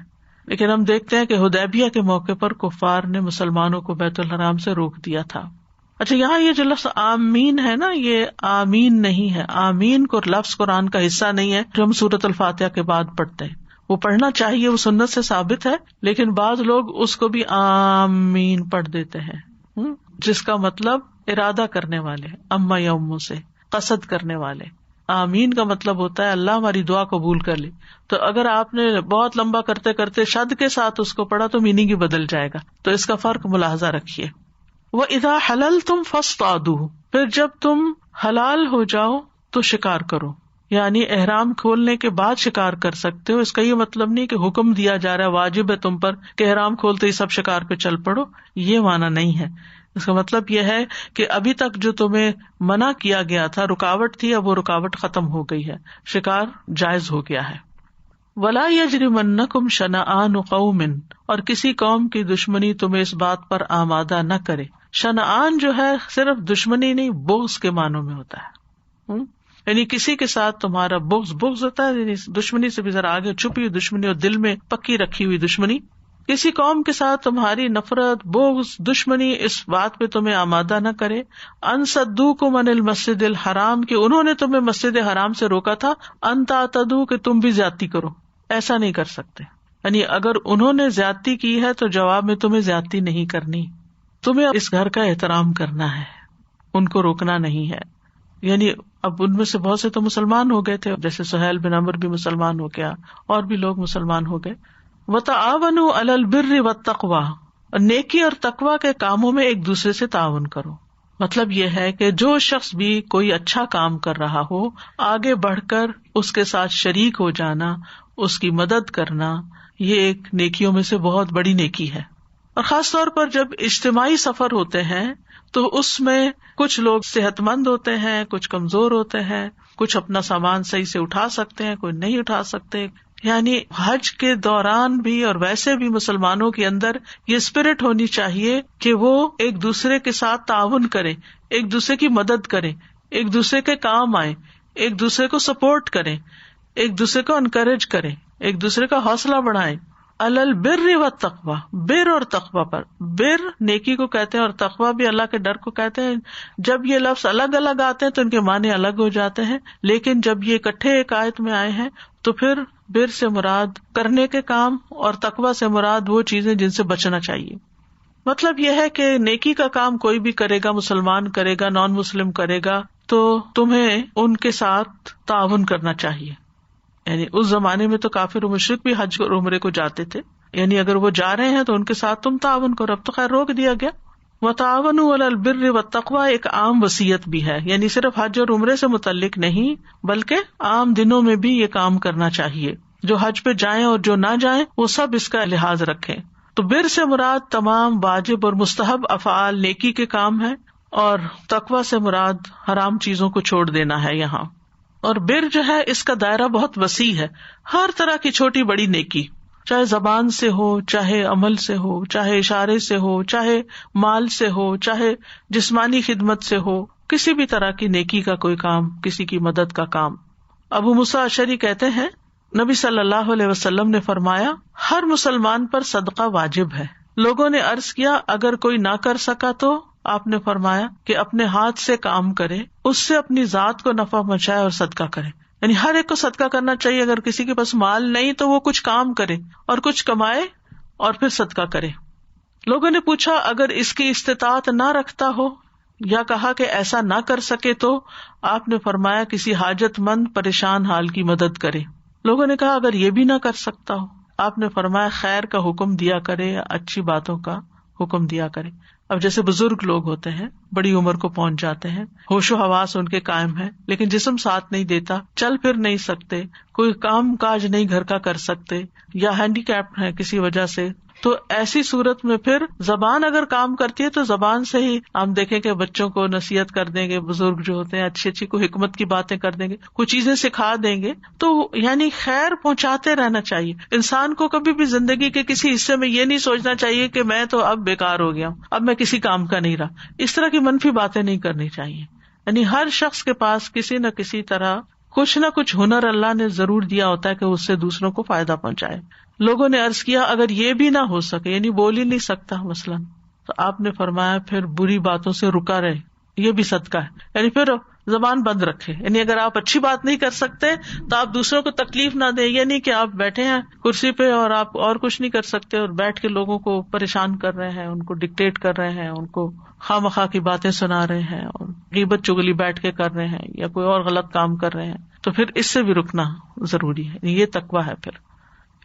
لیکن ہم دیکھتے ہیں کہ حدیبیہ کے موقع پر کفار نے مسلمانوں کو بیت الحرام سے روک دیا تھا. اچھا، یہاں یہ جو لفظ آمین ہے نا، یہ آمین نہیں ہے. آمین کو لفظ قرآن کا حصہ نہیں ہے جو ہم سورۃ الفاتحہ کے بعد پڑھتے ہیں. وہ پڑھنا چاہیے، وہ سنت سے ثابت ہے، لیکن بعض لوگ اس کو بھی آمین پڑھ دیتے ہیں، جس کا مطلب ارادہ کرنے والے، اما یا امو سے قصد کرنے والے. آمین کا مطلب ہوتا ہے اللہ ہماری دعا قبول کر لے. تو اگر آپ نے بہت لمبا کرتے کرتے شد کے ساتھ اس کو پڑھا تو میننگ ہی بدل جائے گا. تو اس کا فرق ملاحظہ رکھیے. وَإِذَا حَلَلْتُمْ فَاصْطَادُوا، پھر جب تم حلال ہو جاؤ تو شکار کرو. یعنی احرام کھولنے کے بعد شکار کر سکتے ہو. اس کا یہ مطلب نہیں کہ حکم دیا جا رہا ہے، واجب ہے تم پر کہ احرام کھولتے ہی سب شکار پہ چل پڑو، یہ معنی نہیں ہے. اس کا مطلب یہ ہے کہ ابھی تک جو تمہیں منع کیا گیا تھا، رکاوٹ تھی، اب وہ رکاوٹ ختم ہو گئی ہے، شکار جائز ہو گیا ہے. وَلَا يَجْرِمَنَّكُمْ شَنَآنُ قَوْمٍ، اور کسی قوم کی دشمنی تمہیں اس بات پر آمادہ نہ کرے. شنآن جو ہے صرف دشمنی نہیں، بغض کے معنوں میں ہوتا ہے. یعنی کسی کے ساتھ تمہارا بغض ہوتا ہے، یعنی دشمنی سے بھی ذرا آگے چھپی ہوئی دشمنی اور دل میں پکی رکھی ہوئی دشمنی. کسی قوم کے ساتھ تمہاری نفرت، بغض، دشمنی اس بات پہ تمہیں آمادہ نہ کرے ان صدوکم عن المسجد الحرام، کہ انہوں نے تمہیں مسجد حرام سے روکا تھا، ان تعتدوا، کہ تم بھی زیادتی کرو. ایسا نہیں کر سکتے. یعنی اگر انہوں نے زیادتی کی ہے تو جواب میں تمہیں زیادتی نہیں کرنی. تمہیں اس گھر کا احترام کرنا ہے، ان کو روکنا نہیں ہے. یعنی اب ان میں سے بہت سے تو مسلمان ہو گئے تھے، جیسے سہیل بن عمرو بھی مسلمان ہو گیا، اور بھی لوگ مسلمان ہو گئے. وَتَعَاوَنُوا عَلَى الْبِرِّ وَالتَّقْوَى، اور نیکی اور تقویٰ کے کاموں میں ایک دوسرے سے تعاون کرو. مطلب یہ ہے کہ جو شخص بھی کوئی اچھا کام کر رہا ہو، آگے بڑھ کر اس کے ساتھ شریک ہو جانا، اس کی مدد کرنا، یہ ایک نیکیوں میں سے بہت بڑی نیکی ہے. اور خاص طور پر جب اجتماعی سفر ہوتے ہیں تو اس میں کچھ لوگ صحت مند ہوتے ہیں، کچھ کمزور ہوتے ہیں، کچھ اپنا سامان صحیح سے اٹھا سکتے ہیں، کوئی نہیں اٹھا سکتے. یعنی حج کے دوران بھی اور ویسے بھی مسلمانوں کے اندر یہ اسپرٹ ہونی چاہیے کہ وہ ایک دوسرے کے ساتھ تعاون کریں، ایک دوسرے کی مدد کریں، ایک دوسرے کے کام آئیں، ایک دوسرے کو سپورٹ کریں، ایک دوسرے کو انکریج کریں، ایک دوسرے کا حوصلہ بڑھائیں. علی البر والتقوی، بر اور تقوی پر. بر نیکی کو کہتے ہیں اور تقوی بھی اللہ کے ڈر کو کہتے ہیں. جب یہ لفظ الگ الگ آتے ہیں تو ان کے معنی الگ ہو جاتے ہیں، لیکن جب یہ اکٹھے ایک آیت میں آئے ہیں تو پھر بر سے مراد کرنے کے کام اور تقوی سے مراد وہ چیزیں جن سے بچنا چاہیے. مطلب یہ ہے کہ نیکی کا کام کوئی بھی کرے گا، مسلمان کرے گا، نان مسلم کرے گا، تو تمہیں ان کے ساتھ تعاون کرنا چاہیے. یعنی اس زمانے میں تو کافر و مشرک بھی حج اور عمرے کو جاتے تھے، یعنی اگر وہ جا رہے ہیں تو ان کے ساتھ تم تعاون کرو. اب تو خیر روک دیا گیا. وتعاونوا علی البر والتقوی ایک عام وصیت بھی ہے، یعنی صرف حج اور عمرے سے متعلق نہیں بلکہ عام دنوں میں بھی یہ کام کرنا چاہیے. جو حج پہ جائیں اور جو نہ جائیں وہ سب اس کا لحاظ رکھیں. تو بر سے مراد تمام واجب اور مستحب افعال نیکی کے کام ہے، اور تقوی سے مراد حرام چیزوں کو چھوڑ دینا ہے یہاں. اور بر جو ہے اس کا دائرہ بہت وسیع ہے، ہر طرح کی چھوٹی بڑی نیکی، چاہے زبان سے ہو، چاہے عمل سے ہو، چاہے اشارے سے ہو، چاہے مال سے ہو، چاہے جسمانی خدمت سے ہو، کسی بھی طرح کی نیکی کا کوئی کام، کسی کی مدد کا کام. ابو موسیٰ اشعری کہتے ہیں نبی صلی اللہ علیہ وسلم نے فرمایا ہر مسلمان پر صدقہ واجب ہے. لوگوں نے عرض کیا اگر کوئی نہ کر سکا تو؟ آپ نے فرمایا کہ اپنے ہاتھ سے کام کرے، اس سے اپنی ذات کو نفع پہنچائے اور صدقہ کرے. یعنی ہر ایک کو صدقہ کرنا چاہیے. اگر کسی کے پاس مال نہیں تو وہ کچھ کام کرے اور کچھ کمائے اور پھر صدقہ کرے. لوگوں نے پوچھا اگر اس کی استطاعت نہ رکھتا ہو یا کہا کہ ایسا نہ کر سکے تو؟ آپ نے فرمایا کسی حاجت مند پریشان حال کی مدد کرے. لوگوں نے کہا اگر یہ بھی نہ کر سکتا ہو؟ آپ نے فرمایا خیر کا حکم دیا کرے، اچھی باتوں کا حکم دیا کرے. اب جیسے بزرگ لوگ ہوتے ہیں، بڑی عمر کو پہنچ جاتے ہیں، ہوش و حواس ان کے قائم ہے لیکن جسم ساتھ نہیں دیتا، چل پھر نہیں سکتے، کوئی کام کاج نہیں گھر کا کر سکتے، یا ہینڈی کیپڈ ہیں کسی وجہ سے، تو ایسی صورت میں پھر زبان اگر کام کرتی ہے تو زبان سے ہی ہم دیکھیں کہ بچوں کو نصیحت کر دیں گے، بزرگ جو ہوتے ہیں اچھی اچھی کوئی حکمت کی باتیں کر دیں گے، کچھ چیزیں سکھا دیں گے. تو یعنی خیر پہنچاتے رہنا چاہیے. انسان کو کبھی بھی زندگی کے کسی حصے میں یہ نہیں سوچنا چاہیے کہ میں تو اب بیکار ہو گیا ہوں، اب میں کسی کام کا نہیں رہا. اس طرح کی منفی باتیں نہیں کرنی چاہیے. یعنی ہر شخص کے پاس کسی نہ کسی طرح کچھ نہ کچھ ہنر اللہ نے ضرور دیا ہوتا ہے کہ اس سے دوسروں کو فائدہ پہنچائے. لوگوں نے عرض کیا اگر یہ بھی نہ ہو سکے، یعنی بول ہی نہیں سکتا مثلاً، تو آپ نے فرمایا پھر بری باتوں سے رکا رہے، یہ بھی صدقہ ہے. یعنی پھر زبان بند رکھے. یعنی اگر آپ اچھی بات نہیں کر سکتے تو آپ دوسروں کو تکلیف نہ دیں. یہ نہیں کہ آپ بیٹھے ہیں کرسی پہ اور آپ اور کچھ نہیں کر سکتے اور بیٹھ کے لوگوں کو پریشان کر رہے ہیں، ان کو ڈکٹیٹ کر رہے ہیں، ان کو خواہ مخواہ کی باتیں سنا رہے ہیں اور غیبت چغلی بیٹھ کے کر رہے ہیں یا کوئی اور غلط کام کر رہے ہیں. تو پھر اس سے بھی رکنا ضروری ہے. یہ تقویٰ ہے. پھر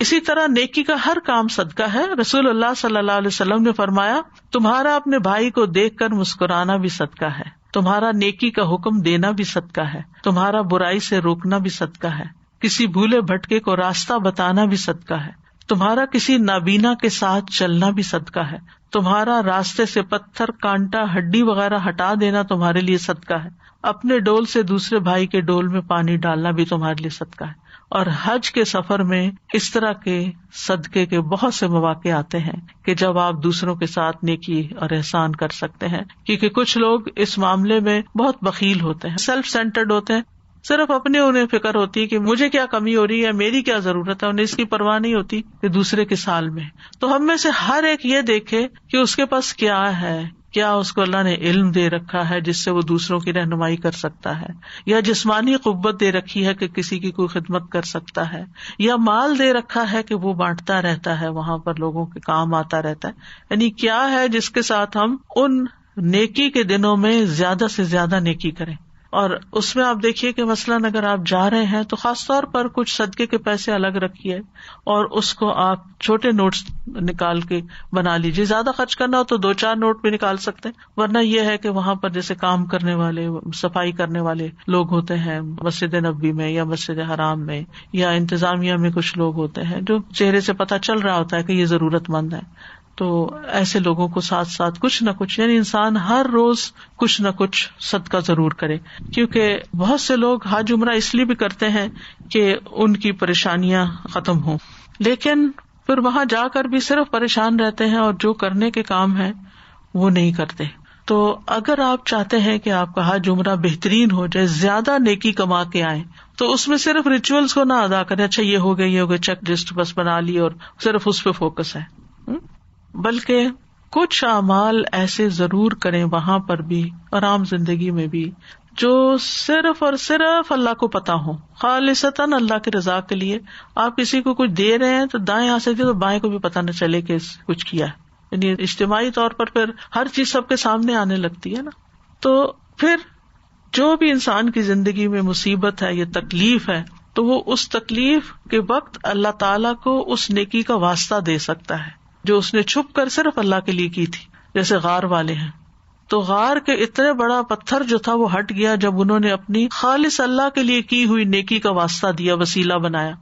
اسی طرح نیکی کا ہر کام صدقہ ہے. رسول اللہ صلی اللہ علیہ وسلم نے فرمایا تمہارا اپنے بھائی کو دیکھ کر مسکرانا بھی صدقہ ہے، تمہارا نیکی کا حکم دینا بھی صدقہ ہے، تمہارا برائی سے روکنا بھی صدقہ ہے، کسی بھولے بھٹکے کو راستہ بتانا بھی صدقہ ہے، تمہارا کسی نابینا کے ساتھ چلنا بھی صدقہ ہے، تمہارا راستے سے پتھر کانٹا ہڈی وغیرہ ہٹا دینا تمہارے لیے صدقہ ہے، اپنے ڈول سے دوسرے بھائی کے ڈول میں پانی ڈالنا بھی تمہارے لیے صدقہ ہے. اور حج کے سفر میں اس طرح کے صدقے کے بہت سے مواقع آتے ہیں کہ جب آپ دوسروں کے ساتھ نیکی اور احسان کر سکتے ہیں، کیونکہ کچھ لوگ اس معاملے میں بہت بخیل ہوتے ہیں، سیلف سینٹرڈ ہوتے ہیں، صرف اپنے انہیں فکر ہوتی ہے کہ مجھے کیا کمی ہو رہی ہے، میری کیا ضرورت ہے، انہیں اس کی پرواہ نہیں ہوتی کہ دوسرے کے سال میں. تو ہم میں سے ہر ایک یہ دیکھے کہ اس کے پاس کیا ہے، کیا اس کو اللہ نے علم دے رکھا ہے جس سے وہ دوسروں کی رہنمائی کر سکتا ہے، یا جسمانی قوت دے رکھی ہے کہ کسی کی کوئی خدمت کر سکتا ہے، یا مال دے رکھا ہے کہ وہ بانٹتا رہتا ہے، وہاں پر لوگوں کے کام آتا رہتا ہے. یعنی کیا ہے جس کے ساتھ ہم ان نیکی کے دنوں میں زیادہ سے زیادہ نیکی کریں. اور اس میں آپ دیکھیے کہ مثلاً اگر آپ جا رہے ہیں تو خاص طور پر کچھ صدقے کے پیسے الگ رکھیے اور اس کو آپ چھوٹے نوٹس نکال کے بنا لیجیے. زیادہ خرچ کرنا ہو تو 2-4 نوٹ بھی نکال سکتے ہیں, ورنہ یہ ہے کہ وہاں پر جیسے کام کرنے والے, صفائی کرنے والے لوگ ہوتے ہیں مسجد نبوی میں یا مسجد حرام میں, یا انتظامیہ میں کچھ لوگ ہوتے ہیں جو چہرے سے پتہ چل رہا ہوتا ہے کہ یہ ضرورت مند ہے, تو ایسے لوگوں کو ساتھ ساتھ کچھ نہ کچھ, یعنی انسان ہر روز کچھ نہ کچھ صدقہ ضرور کرے, کیونکہ بہت سے لوگ حج عمرہ اس لیے بھی کرتے ہیں کہ ان کی پریشانیاں ختم ہوں, لیکن پھر وہاں جا کر بھی صرف پریشان رہتے ہیں اور جو کرنے کے کام ہے وہ نہیں کرتے. تو اگر آپ چاہتے ہیں کہ آپ کا حج عمرہ بہترین ہو جائے, زیادہ نیکی کما کے آئیں, تو اس میں صرف ریچولس کو نہ ادا کریں, اچھا یہ ہو گیا چیک لسٹ بس بنا لی اور صرف اس پہ فوکس ہے, بلکہ کچھ اعمال ایسے ضرور کریں وہاں پر بھی اور عام زندگی میں بھی جو صرف اور صرف اللہ کو پتا ہو, خالصتاً اللہ کی رضا کے لیے. آپ کسی کو کچھ دے رہے ہیں تو دائیں ہاتھ سے دے تو بائیں کو بھی پتا نہ چلے کہ کچھ کیا ہے, یعنی اجتماعی طور پر پھر ہر چیز سب کے سامنے آنے لگتی ہے نا. تو پھر جو بھی انسان کی زندگی میں مصیبت ہے یا تکلیف ہے تو وہ اس تکلیف کے وقت اللہ تعالیٰ کو اس نیکی کا واسطہ دے سکتا ہے جو اس نے چھپ کر صرف اللہ کے لیے کی تھی. جیسے غار والے ہیں, تو غار کے اتنے بڑا پتھر جو تھا وہ ہٹ گیا جب انہوں نے اپنی خالص اللہ کے لیے کی ہوئی نیکی کا واسطہ دیا, وسیلہ بنایا.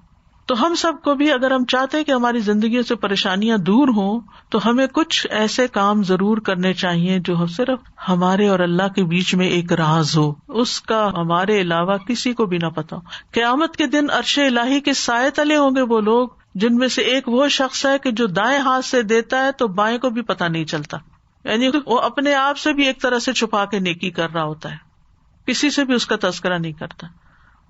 تو ہم سب کو بھی اگر ہم چاہتے ہیں کہ ہماری زندگیوں سے پریشانیاں دور ہوں تو ہمیں کچھ ایسے کام ضرور کرنے چاہیے جو صرف ہمارے اور اللہ کے بیچ میں ایک راز ہو, اس کا ہمارے علاوہ کسی کو بھی نہ پتا ہو. قیامت کے دن عرش الہی کے سائے تلے ہوں گے وہ لوگ جن میں سے ایک وہ شخص ہے کہ جو دائیں ہاتھ سے دیتا ہے تو بائیں کو بھی پتا نہیں چلتا, یعنی وہ اپنے آپ سے بھی ایک طرح سے چھپا کے نیکی کر رہا ہوتا ہے, کسی سے بھی اس کا تذکرہ نہیں کرتا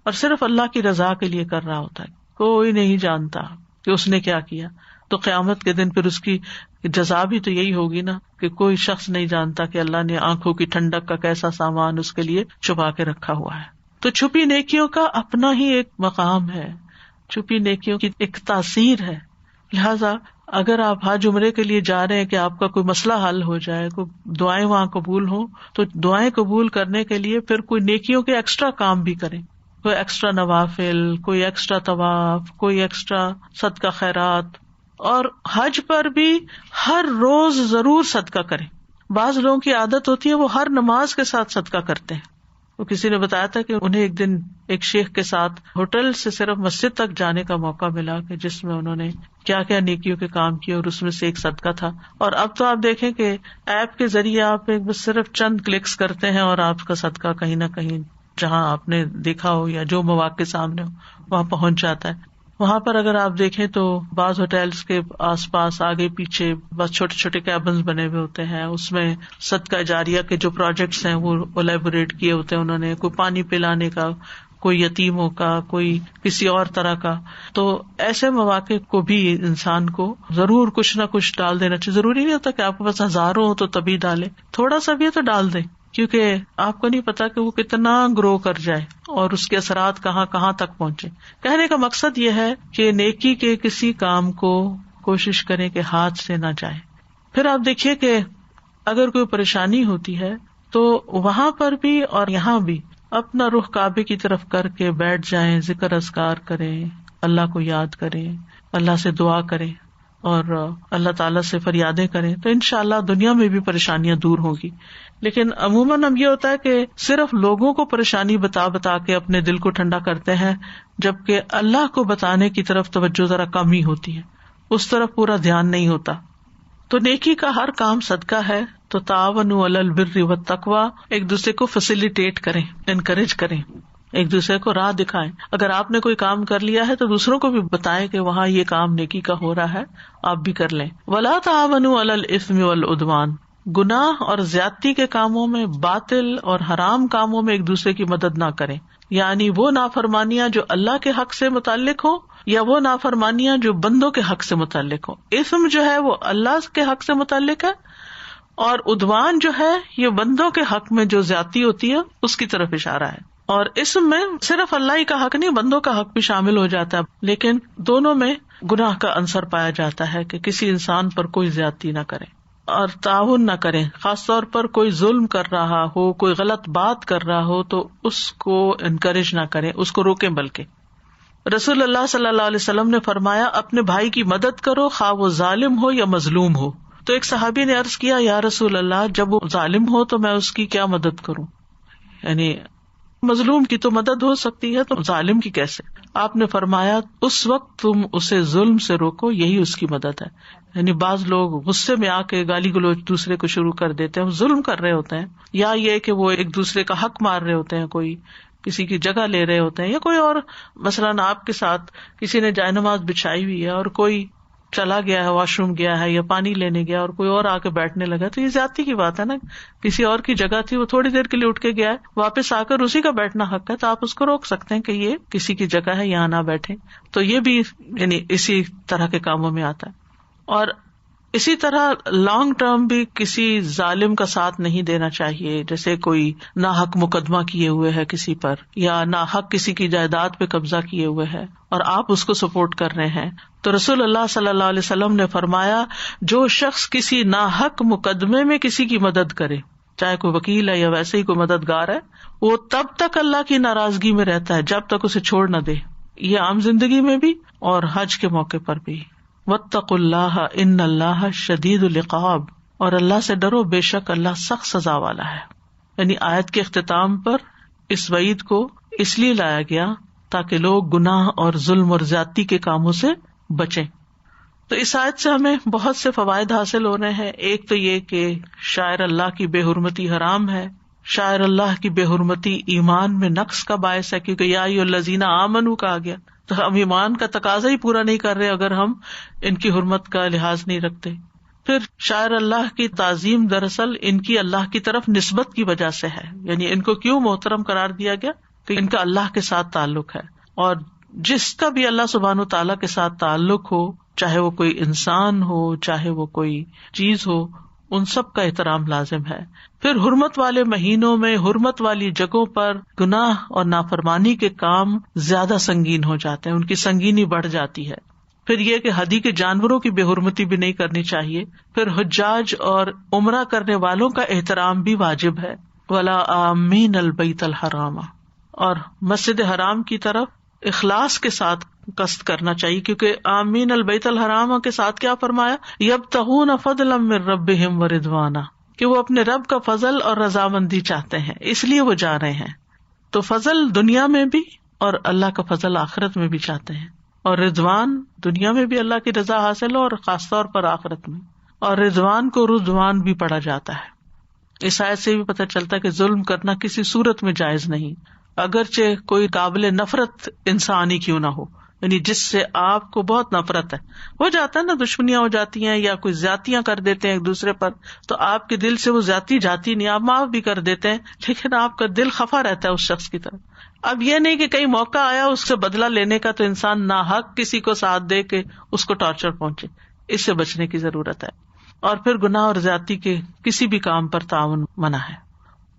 اور صرف اللہ کی رضا کے لیے کر رہا ہوتا ہے. کوئی نہیں جانتا کہ اس نے کیا کیا. تو قیامت کے دن پھر اس کی جزا بھی تو یہی ہوگی نا کہ کوئی شخص نہیں جانتا کہ اللہ نے آنکھوں کی ٹھنڈک کا کیسا سامان اس کے لیے چھپا کے رکھا ہوا ہے. تو چھپی نیکیوں کا اپنا ہی ایک مقام ہے, چھپی نیکیوں کی ایک تاثیر ہے. لہذا اگر آپ حج عمرے کے لیے جا رہے ہیں کہ آپ کا کوئی مسئلہ حل ہو جائے, کوئی دعائیں وہاں قبول ہوں, تو دعائیں قبول کرنے کے لیے پھر کوئی نیکیوں کے ایکسٹرا کام بھی کریں, کوئی ایکسٹرا نوافل, کوئی ایکسٹرا طواف, کوئی ایکسٹرا صدقہ خیرات. اور حج پر بھی ہر روز ضرور صدقہ کریں. بعض لوگوں کی عادت ہوتی ہے وہ ہر نماز کے ساتھ صدقہ کرتے ہیں. تو کسی نے بتایا تھا کہ انہیں ایک دن ایک شیخ کے ساتھ ہوٹل سے صرف مسجد تک جانے کا موقع ملا کہ جس میں انہوں نے کیا کیا نیکیوں کے کام کیے اور اس میں سے ایک صدقہ تھا. اور اب تو آپ دیکھیں کہ ایپ کے ذریعے آپ بس صرف چند کلکس کرتے ہیں اور آپ کا صدقہ کہیں نہ کہیں جہاں آپ نے دیکھا ہو یا جو مواقع سامنے ہو وہاں پہنچ جاتا ہے. وہاں پر اگر آپ دیکھیں تو بعض ہوٹلس کے آس پاس آگے پیچھے بس چھوٹے چھوٹے کیبنز بنے ہوئے ہوتے ہیں, اس میں صدقہ جاریہ کے جو پروجیکٹس ہیں وہ الیبوریٹ کیے ہوتے ہیں انہوں نے, کوئی پانی پلانے کا, کوئی یتیموں کا, کوئی کسی اور طرح کا. تو ایسے مواقع کو بھی انسان کو ضرور کچھ نہ کچھ ڈال دینا چاہیے. ضروری نہیں ہوتا کہ آپ کے پاس ہزاروں ہو تو تبھی ڈالیں, تھوڑا سا بھی تو ڈال دیں, کیونکہ آپ کو نہیں پتا کہ وہ کتنا گرو کر جائے اور اس کے اثرات کہاں کہاں تک پہنچے. کہنے کا مقصد یہ ہے کہ نیکی کے کسی کام کو کوشش کریں کہ ہاتھ سے نہ جائے. پھر آپ دیکھیے کہ اگر کوئی پریشانی ہوتی ہے تو وہاں پر بھی اور یہاں بھی اپنا رخ کعبے کی طرف کر کے بیٹھ جائیں, ذکر اذکار کریں, اللہ کو یاد کریں, اللہ سے دعا کریں اور اللہ تعالیٰ سے فریادیں کریں, تو انشاءاللہ دنیا میں بھی پریشانیاں دور ہوگی. لیکن عموماً ہم یہ ہوتا ہے کہ صرف لوگوں کو پریشانی بتا بتا کے اپنے دل کو ٹھنڈا کرتے ہیں, جبکہ اللہ کو بتانے کی طرف توجہ ذرا کم ہی ہوتی ہے, اس طرف پورا دھیان نہیں ہوتا. تو نیکی کا ہر کام صدقہ ہے. تو تعاونوا علی البر والتقوی, ایک دوسرے کو فیسیلیٹیٹ کریں, انکریج کریں, ایک دوسرے کو راہ دکھائیں. اگر آپ نے کوئی کام کر لیا ہے تو دوسروں کو بھی بتائیں کہ وہاں یہ کام نیکی کا ہو رہا ہے, آپ بھی کر لیں. ولا تعاونوا علی الاثم والعدوان, گناہ اور زیادتی کے کاموں میں, باطل اور حرام کاموں میں ایک دوسرے کی مدد نہ کریں. یعنی وہ نافرمانیاں جو اللہ کے حق سے متعلق ہوں یا وہ نافرمانیاں جو بندوں کے حق سے متعلق ہوں. اثم جو ہے وہ اللہ کے حق سے متعلق ہے اور عدوان جو ہے یہ بندوں کے حق میں جو زیادتی ہوتی ہے اس کی طرف اشارہ ہے. اور اسم میں صرف اللہ ہی کا حق نہیں, بندوں کا حق بھی شامل ہو جاتا ہے, لیکن دونوں میں گناہ کا عنصر پایا جاتا ہے کہ کسی انسان پر کوئی زیادتی نہ کرے. اور تعاون نہ کریں. خاص طور پر کوئی ظلم کر رہا ہو, کوئی غلط بات کر رہا ہو تو اس کو انکریج نہ کریں, اس کو روکیں. بلکہ رسول اللہ صلی اللہ علیہ وسلم نے فرمایا اپنے بھائی کی مدد کرو خواہ وہ ظالم ہو یا مظلوم ہو. تو ایک صحابی نے عرض کیا یا رسول اللہ جب وہ ظالم ہو تو میں اس کی کیا مدد کروں؟ یعنی مظلوم کی تو مدد ہو سکتی ہے تو ظالم کی کیسے؟ آپ نے فرمایا اس وقت تم اسے ظلم سے روکو, یہی اس کی مدد ہے. یعنی بعض لوگ غصے میں آ کے گالی گلوچ دوسرے کو شروع کر دیتے ہیں, وہ ظلم کر رہے ہوتے ہیں, یا یہ کہ وہ ایک دوسرے کا حق مار رہے ہوتے ہیں, کوئی کسی کی جگہ لے رہے ہوتے ہیں, یا کوئی اور مثلاً آپ کے ساتھ کسی نے جائے نماز بچھائی ہوئی ہے اور کوئی چلا گیا ہے, واش روم گیا ہے یا پانی لینے گیا اور کوئی اور آ کے بیٹھنے لگا, تو یہ زیادتی کی بات ہے نا. کسی اور کی جگہ تھی, وہ تھوڑی دیر کے لیے اٹھ کے گیا ہے, واپس آ کر اسی کا بیٹھنا حق ہے, تو آپ اس کو روک سکتے ہیں کہ یہ کسی کی جگہ ہے, یہاں نہ بیٹھے. تو یہ بھی یعنی اسی طرح کے کاموں میں آتا ہے. اور اسی طرح لانگ ٹرم بھی کسی ظالم کا ساتھ نہیں دینا چاہیے. جیسے کوئی ناحق مقدمہ کیے ہوئے ہے کسی پر, یا ناحق کسی کی جائیداد پہ قبضہ کیے ہوئے ہے اور آپ اس کو سپورٹ کر رہے ہیں, تو رسول اللہ صلی اللہ علیہ وسلم نے فرمایا جو شخص کسی ناحق مقدمے میں کسی کی مدد کرے, چاہے کوئی وکیل ہے یا ویسے ہی کوئی مددگار ہے, وہ تب تک اللہ کی ناراضگی میں رہتا ہے جب تک اسے چھوڑ نہ دے. یہ عام زندگی میں بھی اور حج کے موقع پر بھی. واتقوا اللہ ان اللہ شدید العقاب, اور اللہ سے ڈرو بے شک اللہ سخت سزا والا ہے. یعنی آیت کے اختتام پر اس وعید کو اس لیے لایا گیا تاکہ لوگ گناہ اور ظلم اور زیادتی کے کاموں سے بچیں. تو اس آیت سے ہمیں بہت سے فوائد حاصل ہو رہے ہیں. ایک تو یہ کہ شاعر اللہ کی بے حرمتی حرام ہے. شاعر اللہ کی بے حرمتی ایمان میں نقص کا باعث ہے, کیونکہ یا ایھا الذین آمنوا کہا گیا, تو ہم ایمان کا تقاضا ہی پورا نہیں کر رہے اگر ہم ان کی حرمت کا لحاظ نہیں رکھتے. پھر شاعر اللہ کی تعظیم دراصل ان کی اللہ کی طرف نسبت کی وجہ سے ہے. یعنی ان کو کیوں محترم قرار دیا گیا کہ ان کا اللہ کے ساتھ تعلق ہے, اور جس کا بھی اللہ سبحانہ تعالیٰ کے ساتھ تعلق ہو, چاہے وہ کوئی انسان ہو چاہے وہ کوئی چیز ہو, ان سب کا احترام لازم ہے. پھر حرمت والے مہینوں میں حرمت والی جگہوں پر گناہ اور نافرمانی کے کام زیادہ سنگین ہو جاتے ہیں, ان کی سنگینی بڑھ جاتی ہے. پھر یہ کہ ہدی کے جانوروں کی بے حرمتی بھی نہیں کرنی چاہیے. پھر حجاج اور عمرہ کرنے والوں کا احترام بھی واجب ہے. ولا آمین البیت الحرام, اور مسجد حرام کی طرف اخلاص کے ساتھ قصد کرنا چاہیے, کیونکہ آمین البیت الحرام کے ساتھ کیا فرمایا, یبتغون فضلا من ربہم ورضوانا, کہ وہ اپنے رب کا فضل اور رضامندی چاہتے ہیں اس لیے وہ جا رہے ہیں. تو فضل دنیا میں بھی اور اللہ کا فضل آخرت میں بھی چاہتے ہیں, اور رضوان دنیا میں بھی اللہ کی رضا حاصل ہو اور خاص طور پر آخرت میں. اور رضوان کو رضوان بھی پڑھا جاتا ہے. اس آیت سے بھی پتہ چلتا ہے کہ ظلم کرنا کسی صورت میں جائز نہیں, اگرچہ کوئی قابل نفرت انسان ہی کیوں نہ ہو. یعنی جس سے آپ کو بہت نفرت ہے, ہو جاتا ہے نا, دشمنیاں ہو جاتی ہیں یا کوئی زیادتیاں کر دیتے ہیں ایک دوسرے پر, تو آپ کے دل سے وہ زیادتی جاتی نہیں, آپ معاف بھی کر دیتے ہیں, لیکن آپ کا دل خفا رہتا ہے اس شخص کی طرف. اب یہ نہیں کہ کئی موقع آیا اس سے بدلہ لینے کا تو انسان ناحق کسی کو ساتھ دے کے اس کو ٹارچر پہنچے, اس سے بچنے کی ضرورت ہے. اور پھر گناہ اور زیادتی کے کسی بھی کام پر تعاون منع ہے.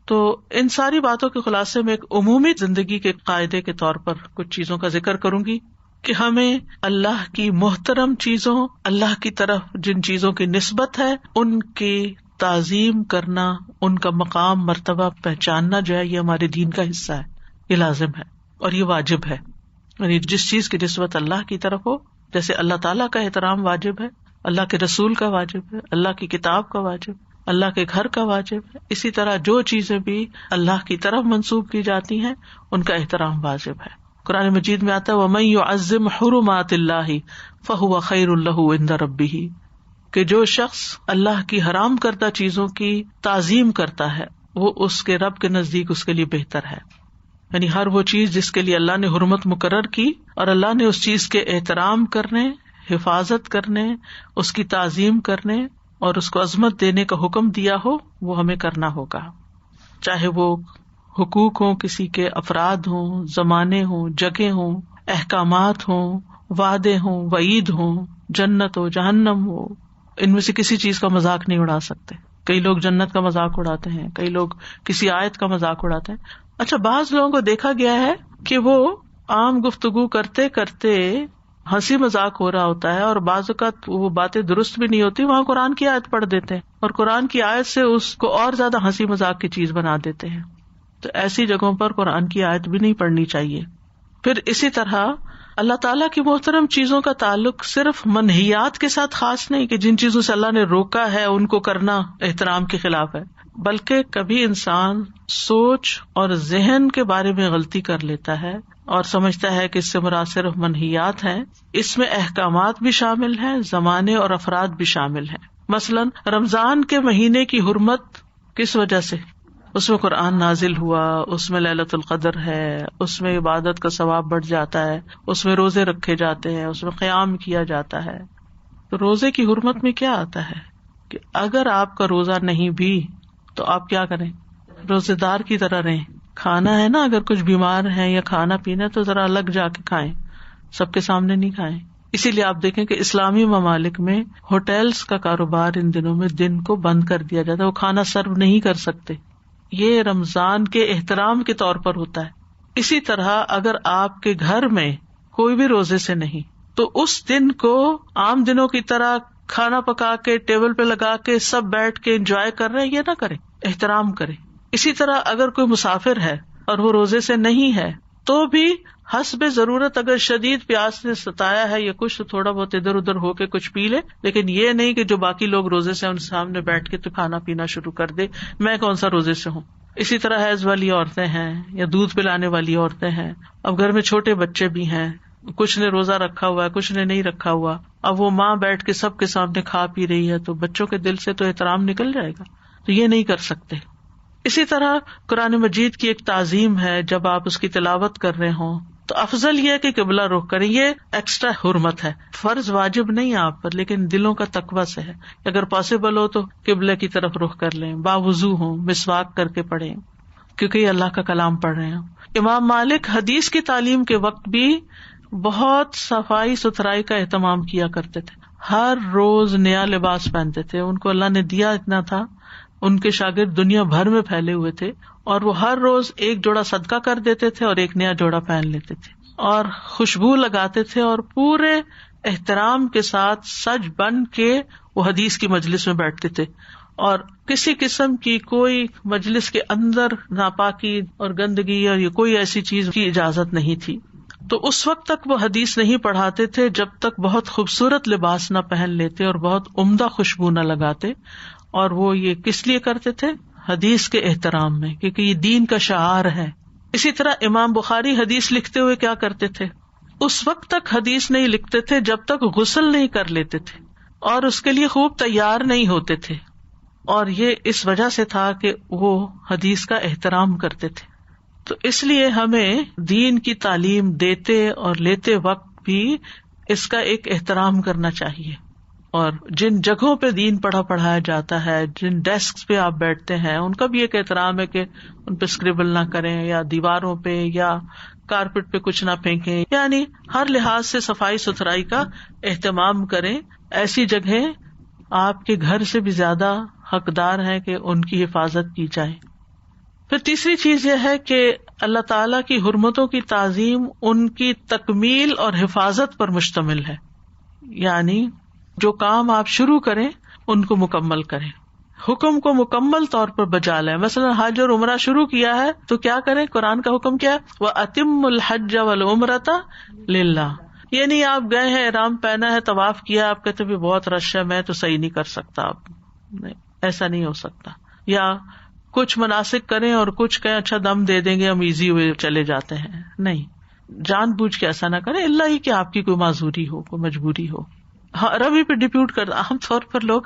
تو ان ساری باتوں کے خلاصے میں ایک عمومی زندگی کے قاعدے کے طور پر کچھ چیزوں کا ذکر کروں گی کہ ہمیں اللہ کی محترم چیزوں, اللہ کی طرف جن چیزوں کی نسبت ہے ان کی تعظیم کرنا, ان کا مقام مرتبہ پہچاننا جو ہے یہ ہمارے دین کا حصہ ہے, یہ لازم ہے اور یہ واجب ہے. یعنی جس چیز کی نسبت اللہ کی طرف ہو, جیسے اللہ تعالیٰ کا احترام واجب ہے, اللہ کے رسول کا واجب ہے, اللہ کی کتاب کا واجب, اللہ کے گھر کا واجب ہے, اسی طرح جو چیزیں بھی اللہ کی طرف منسوب کی جاتی ہیں ان کا احترام واجب ہے. قرآن مجید میں آتا ہے وَمَن يُعَظِّمْ حُرُمَاتِ اللَّهِ فَهُوَ خَيْرٌ لَهُ عِندَ رَبِّهِ, کہ جو شخص اللہ کی حرام کردہ چیزوں کی تعظیم کرتا ہے وہ اس کے رب کے نزدیک اس کے لیے بہتر ہے. یعنی ہر وہ چیز جس کے لیے اللہ نے حرمت مقرر کی اور اللہ نے اس چیز کے احترام کرنے, حفاظت کرنے, اس کی تعظیم کرنے اور اس کو عظمت دینے کا حکم دیا ہو وہ ہمیں کرنا ہوگا, چاہے وہ حقوق ہوں, کسی کے افراد ہوں, زمانے ہوں, جگہ ہوں, احکامات ہوں, وعدے ہوں, وعید ہوں, جنت ہو, جہنم ہو, ان میں سے کسی چیز کا مذاق نہیں اڑا سکتے. کئی لوگ جنت کا مذاق اڑاتے ہیں, کئی لوگ کسی آیت کا مذاق اڑاتے ہیں. اچھا, بعض لوگوں کو دیکھا گیا ہے کہ وہ عام گفتگو کرتے کرتے ہنسی مذاق ہو رہا ہوتا ہے اور بعض اوقات وہ باتیں درست بھی نہیں ہوتی، وہاں قرآن کی آیت پڑھ دیتے ہیں اور قرآن کی آیت سے اس کو اور زیادہ ہنسی مذاق کی چیز بنا دیتے ہیں. تو ایسی جگہوں پر قرآن کی آیت بھی نہیں پڑھنی چاہیے. پھر اسی طرح اللہ تعالیٰ کی محترم چیزوں کا تعلق صرف منہیات کے ساتھ خاص نہیں کہ جن چیزوں سے اللہ نے روکا ہے ان کو کرنا احترام کے خلاف ہے، بلکہ کبھی انسان سوچ اور ذہن کے بارے میں غلطی کر لیتا ہے اور سمجھتا ہے کہ اس سے مراد صرف منہیات ہیں. اس میں احکامات بھی شامل ہیں، زمانے اور افراد بھی شامل ہیں. مثلاً رمضان کے مہینے کی حرمت کس وجہ سے؟ اس میں قرآن نازل ہوا، اس میں ليلۃ القدر ہے، اس میں عبادت کا ثواب بڑھ جاتا ہے، اس میں روزے رکھے جاتے ہیں، اس میں قیام کیا جاتا ہے. تو روزے کی حرمت میں کیا آتا ہے کہ اگر آپ کا روزہ نہیں بھی تو آپ کیا کریں؟ روزے دار کی طرح رہیں. کھانا ہے نا، اگر کچھ بیمار ہیں یا کھانا پینا تو ذرا الگ جا کے کھائیں، سب کے سامنے نہیں کھائیں. اسی لیے آپ دیکھیں کہ اسلامی ممالک میں ہوٹلز کا کاروبار ان دنوں میں دن کو بند کر دیا جاتا ہے، وہ کھانا سرو نہیں کر سکتے. یہ رمضان کے احترام کے طور پر ہوتا ہے. اسی طرح اگر آپ کے گھر میں کوئی بھی روزے سے نہیں تو اس دن کو عام دنوں کی طرح کھانا پکا کے ٹیبل پہ لگا کے سب بیٹھ کے انجوائے کر رہے ہیں، یہ نہ کریں، احترام کریں. اسی طرح اگر کوئی مسافر ہے اور وہ روزے سے نہیں ہے تو بھی حسب ضرورت اگر شدید پیاس نے ستایا ہے یا کچھ تو تھوڑا بہت ادھر ادھر ہو کے کچھ پی لے، لیکن یہ نہیں کہ جو باقی لوگ روزے سے ان سامنے بیٹھ کے تو کھانا پینا شروع کر دے، میں کون سا روزے سے ہوں. اسی طرح حیض والی عورتیں ہیں یا دودھ پلانے والی عورتیں ہیں، اب گھر میں چھوٹے بچے بھی ہیں، کچھ نے روزہ رکھا ہوا ہے کچھ نے نہیں رکھا ہوا، اب وہ ماں بیٹھ کے سب کے سامنے کھا پی رہی ہے تو بچوں کے دل سے تو احترام نکل جائے گا، تو یہ نہیں کر سکتے. اسی طرح قرآن مجید کی ایک تعظیم ہے، جب آپ اس کی تلاوت کر رہے ہوں تو افضل یہ ہے کہ قبلہ رخ کریں، یہ ایکسٹرا حرمت ہے، فرض واجب نہیں آپ پر، لیکن دلوں کا تقویٰ سے ہے. اگر پاسبل ہو تو قبلہ کی طرف رخ کر لیں، باوضو ہوں، مسواک کر کے پڑھیں کیونکہ یہ اللہ کا کلام پڑھ رہے ہیں. امام مالک حدیث کی تعلیم کے وقت بھی بہت صفائی ستھرائی کا اہتمام کیا کرتے تھے، ہر روز نیا لباس پہنتے تھے. ان کو اللہ نے دیا اتنا تھا، ان کے شاگرد دنیا بھر میں پھیلے ہوئے تھے اور وہ ہر روز ایک جوڑا صدقہ کر دیتے تھے اور ایک نیا جوڑا پہن لیتے تھے اور خوشبو لگاتے تھے اور پورے احترام کے ساتھ سج بن کے وہ حدیث کی مجلس میں بیٹھتے تھے اور کسی قسم کی کوئی مجلس کے اندر ناپاکی اور گندگی اور یہ کوئی ایسی چیز کی اجازت نہیں تھی. تو اس وقت تک وہ حدیث نہیں پڑھاتے تھے جب تک بہت خوبصورت لباس نہ پہن لیتے اور بہت عمدہ خوشبو نہ لگاتے. اور وہ یہ کس لیے کرتے تھے؟ حدیث کے احترام میں، کیونکہ یہ دین کا شعار ہے. اسی طرح امام بخاری حدیث لکھتے ہوئے کیا کرتے تھے؟ اس وقت تک حدیث نہیں لکھتے تھے جب تک غسل نہیں کر لیتے تھے اور اس کے لیے خوب تیار نہیں ہوتے تھے، اور یہ اس وجہ سے تھا کہ وہ حدیث کا احترام کرتے تھے. تو اس لیے ہمیں دین کی تعلیم دیتے اور لیتے وقت بھی اس کا ایک احترام کرنا چاہیے. اور جن جگہوں پہ دین پڑھایا جاتا ہے، جن ڈیسک پہ آپ بیٹھتے ہیں، ان کا بھی ایک احترام ہے کہ ان پہ اسکریبل نہ کریں یا دیواروں پہ یا کارپیٹ پہ کچھ نہ پھینکیں، یعنی ہر لحاظ سے صفائی ستھرائی کا اہتمام کریں. ایسی جگہیں آپ کے گھر سے بھی زیادہ حقدار ہیں کہ ان کی حفاظت کی جائے. پھر تیسری چیز یہ ہے کہ اللہ تعالیٰ کی حرمتوں کی تعظیم ان کی تکمیل اور حفاظت پر مشتمل ہے، یعنی جو کام آپ شروع کریں ان کو مکمل کریں، حکم کو مکمل طور پر بجا لیں. مثلا حج اور عمرہ شروع کیا ہے تو کیا کریں؟ قرآن کا حکم کیا ہے؟ وَأَتِمُّ الْحَجَّ وَالْعُمْرَةَ لِلَّهِ. یہ نہیں آپ گئے ہیں، احرام پہنا ہے، طواف کیا، آپ کہتے بھی بہت رش ہے، میں تو صحیح نہیں کر سکتا. آپ نہیں، ایسا نہیں ہو سکتا. یا کچھ مناسک کریں اور کچھ کہیں اچھا دم دے دیں گے ہم ایزی ہوئے چلے جاتے ہیں. نہیں، جان بوجھ کے ایسا نہ کریں، اللہ ہی کہ آپ کی کوئی معذوری ہو، کوئی مجبوری ہو. ہاں، رمی پہ ڈپیوٹ کر، عام طور پر لوگ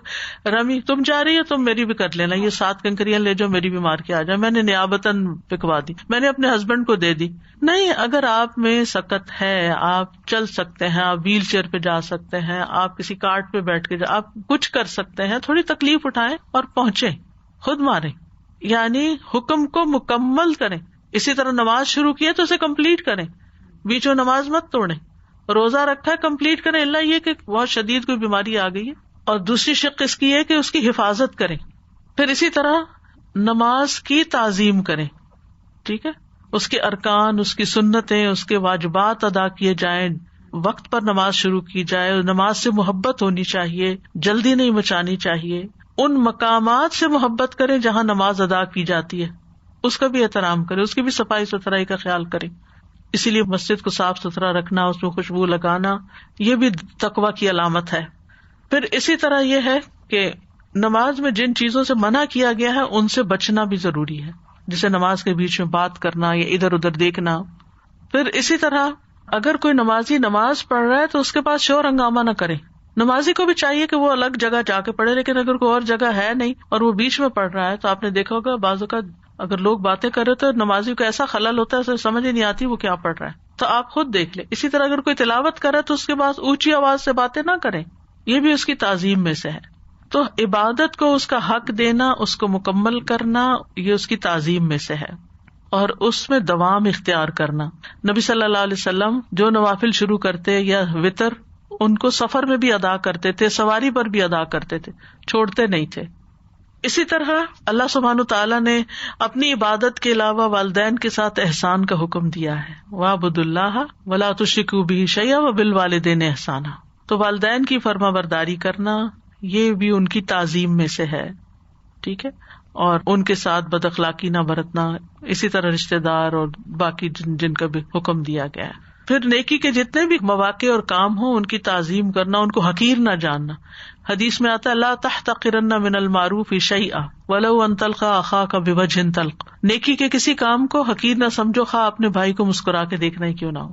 رمی تم جا رہی ہو تم میری بھی کر لینا، یہ 7 کنکریاں لے جاؤ میری بھی مار کے آ جائے، میں نے نیابتاً پکوا دی، میں نے اپنے ہسبینڈ کو دے دی. نہیں، اگر آپ میں سکت ہے، آپ چل سکتے ہیں، آپ ویل چیئر پہ جا سکتے ہیں، آپ کسی کارٹ پہ بیٹھ کے آپ کچھ کر سکتے ہیں، تھوڑی تکلیف اٹھائیں اور پہنچیں، خود ماریں، یعنی حکم کو مکمل کریں. اسی طرح نماز شروع کی ہے تو اسے کمپلیٹ کریں، بیچوں نماز مت توڑیں. روزہ رکھا ہے کمپلیٹ کریں، اللہ یہ کہ بہت شدید کوئی بیماری آ گئی ہے. اور دوسری شق اس کی ہے کہ اس کی حفاظت کریں. پھر اسی طرح نماز کی تعظیم کریں، ٹھیک ہے، اس کے ارکان، اس کی سنتیں، اس کے واجبات ادا کیے جائیں، وقت پر نماز شروع کی جائے، نماز سے محبت ہونی چاہیے، جلدی نہیں مچانی چاہیے، ان مقامات سے محبت کریں جہاں نماز ادا کی جاتی ہے، اس کا بھی احترام کرے، اس کی بھی صفائی ستھرائی کا خیال کرے. اسی لیے مسجد کو صاف ستھرا رکھنا، اس میں خوشبو لگانا، یہ بھی تقویٰ کی علامت ہے. پھر اسی طرح یہ ہے کہ نماز میں جن چیزوں سے منع کیا گیا ہے ان سے بچنا بھی ضروری ہے، جسے نماز کے بیچ میں بات کرنا یا ادھر ادھر دیکھنا. پھر اسی طرح اگر کوئی نمازی نماز پڑھ رہا ہے تو اس کے پاس شور ہنگامہ نہ کرے. نمازی کو بھی چاہیے کہ وہ الگ جگہ جا کے پڑھے، لیکن اگر کوئی اور جگہ ہے نہیں اور وہ بیچ میں پڑھ رہا ہے تو آپ نے دیکھا ہوگا بعض اوقات اگر لوگ باتیں کرے تو نمازی کو ایسا خلل ہوتا ہے، اسے سمجھ ہی نہیں آتی وہ کیا پڑھ رہا ہے. تو آپ خود دیکھ لیں. اسی طرح اگر کوئی تلاوت کرے تو اس کے بعد اونچی آواز سے باتیں نہ کریں، یہ بھی اس کی تعظیم میں سے ہے. تو عبادت کو اس کا حق دینا، اس کو مکمل کرنا، یہ اس کی تعظیم میں سے ہے. اور اس میں دوام اختیار کرنا. نبی صلی اللہ علیہ وسلم جو نوافل شروع کرتے یا وتر، ان کو سفر میں بھی ادا کرتے تھے، سواری پر بھی ادا کرتے تھے، چھوڑتے نہیں تھے. اسی طرح اللہ سبحانہ تعالیٰ نے اپنی عبادت کے علاوہ والدین کے ساتھ احسان کا حکم دیا ہے. وَاعْبُدُوا اللَّهَ وَلَا تُشْرِكُوا بِهِ شَيْئًا وَبِالْوَالِدَيْنِ إِحْسَانًا. تو والدین کی فرما برداری کرنا یہ بھی ان کی تعظیم میں سے ہے. ٹھیک ہے. اور ان کے ساتھ بد اخلاقی نہ برتنا، اسی طرح رشتے دار اور باقی جن کا بھی حکم دیا گیا ہے. پھر نیکی کے جتنے بھی مواقع اور کام ہوں ان کی تعظیم کرنا، ان کو حقیر نہ جاننا. حدیث میں آتا ہے لا تحتقرن من المعروف شیئا ولو ان تلقى اخاك بوجه طلق. نیکی کے کسی کام کو حقیر نہ سمجھو، خواہ اپنے بھائی کو مسکرا کے دیکھنا ہی کیوں نہ ہو.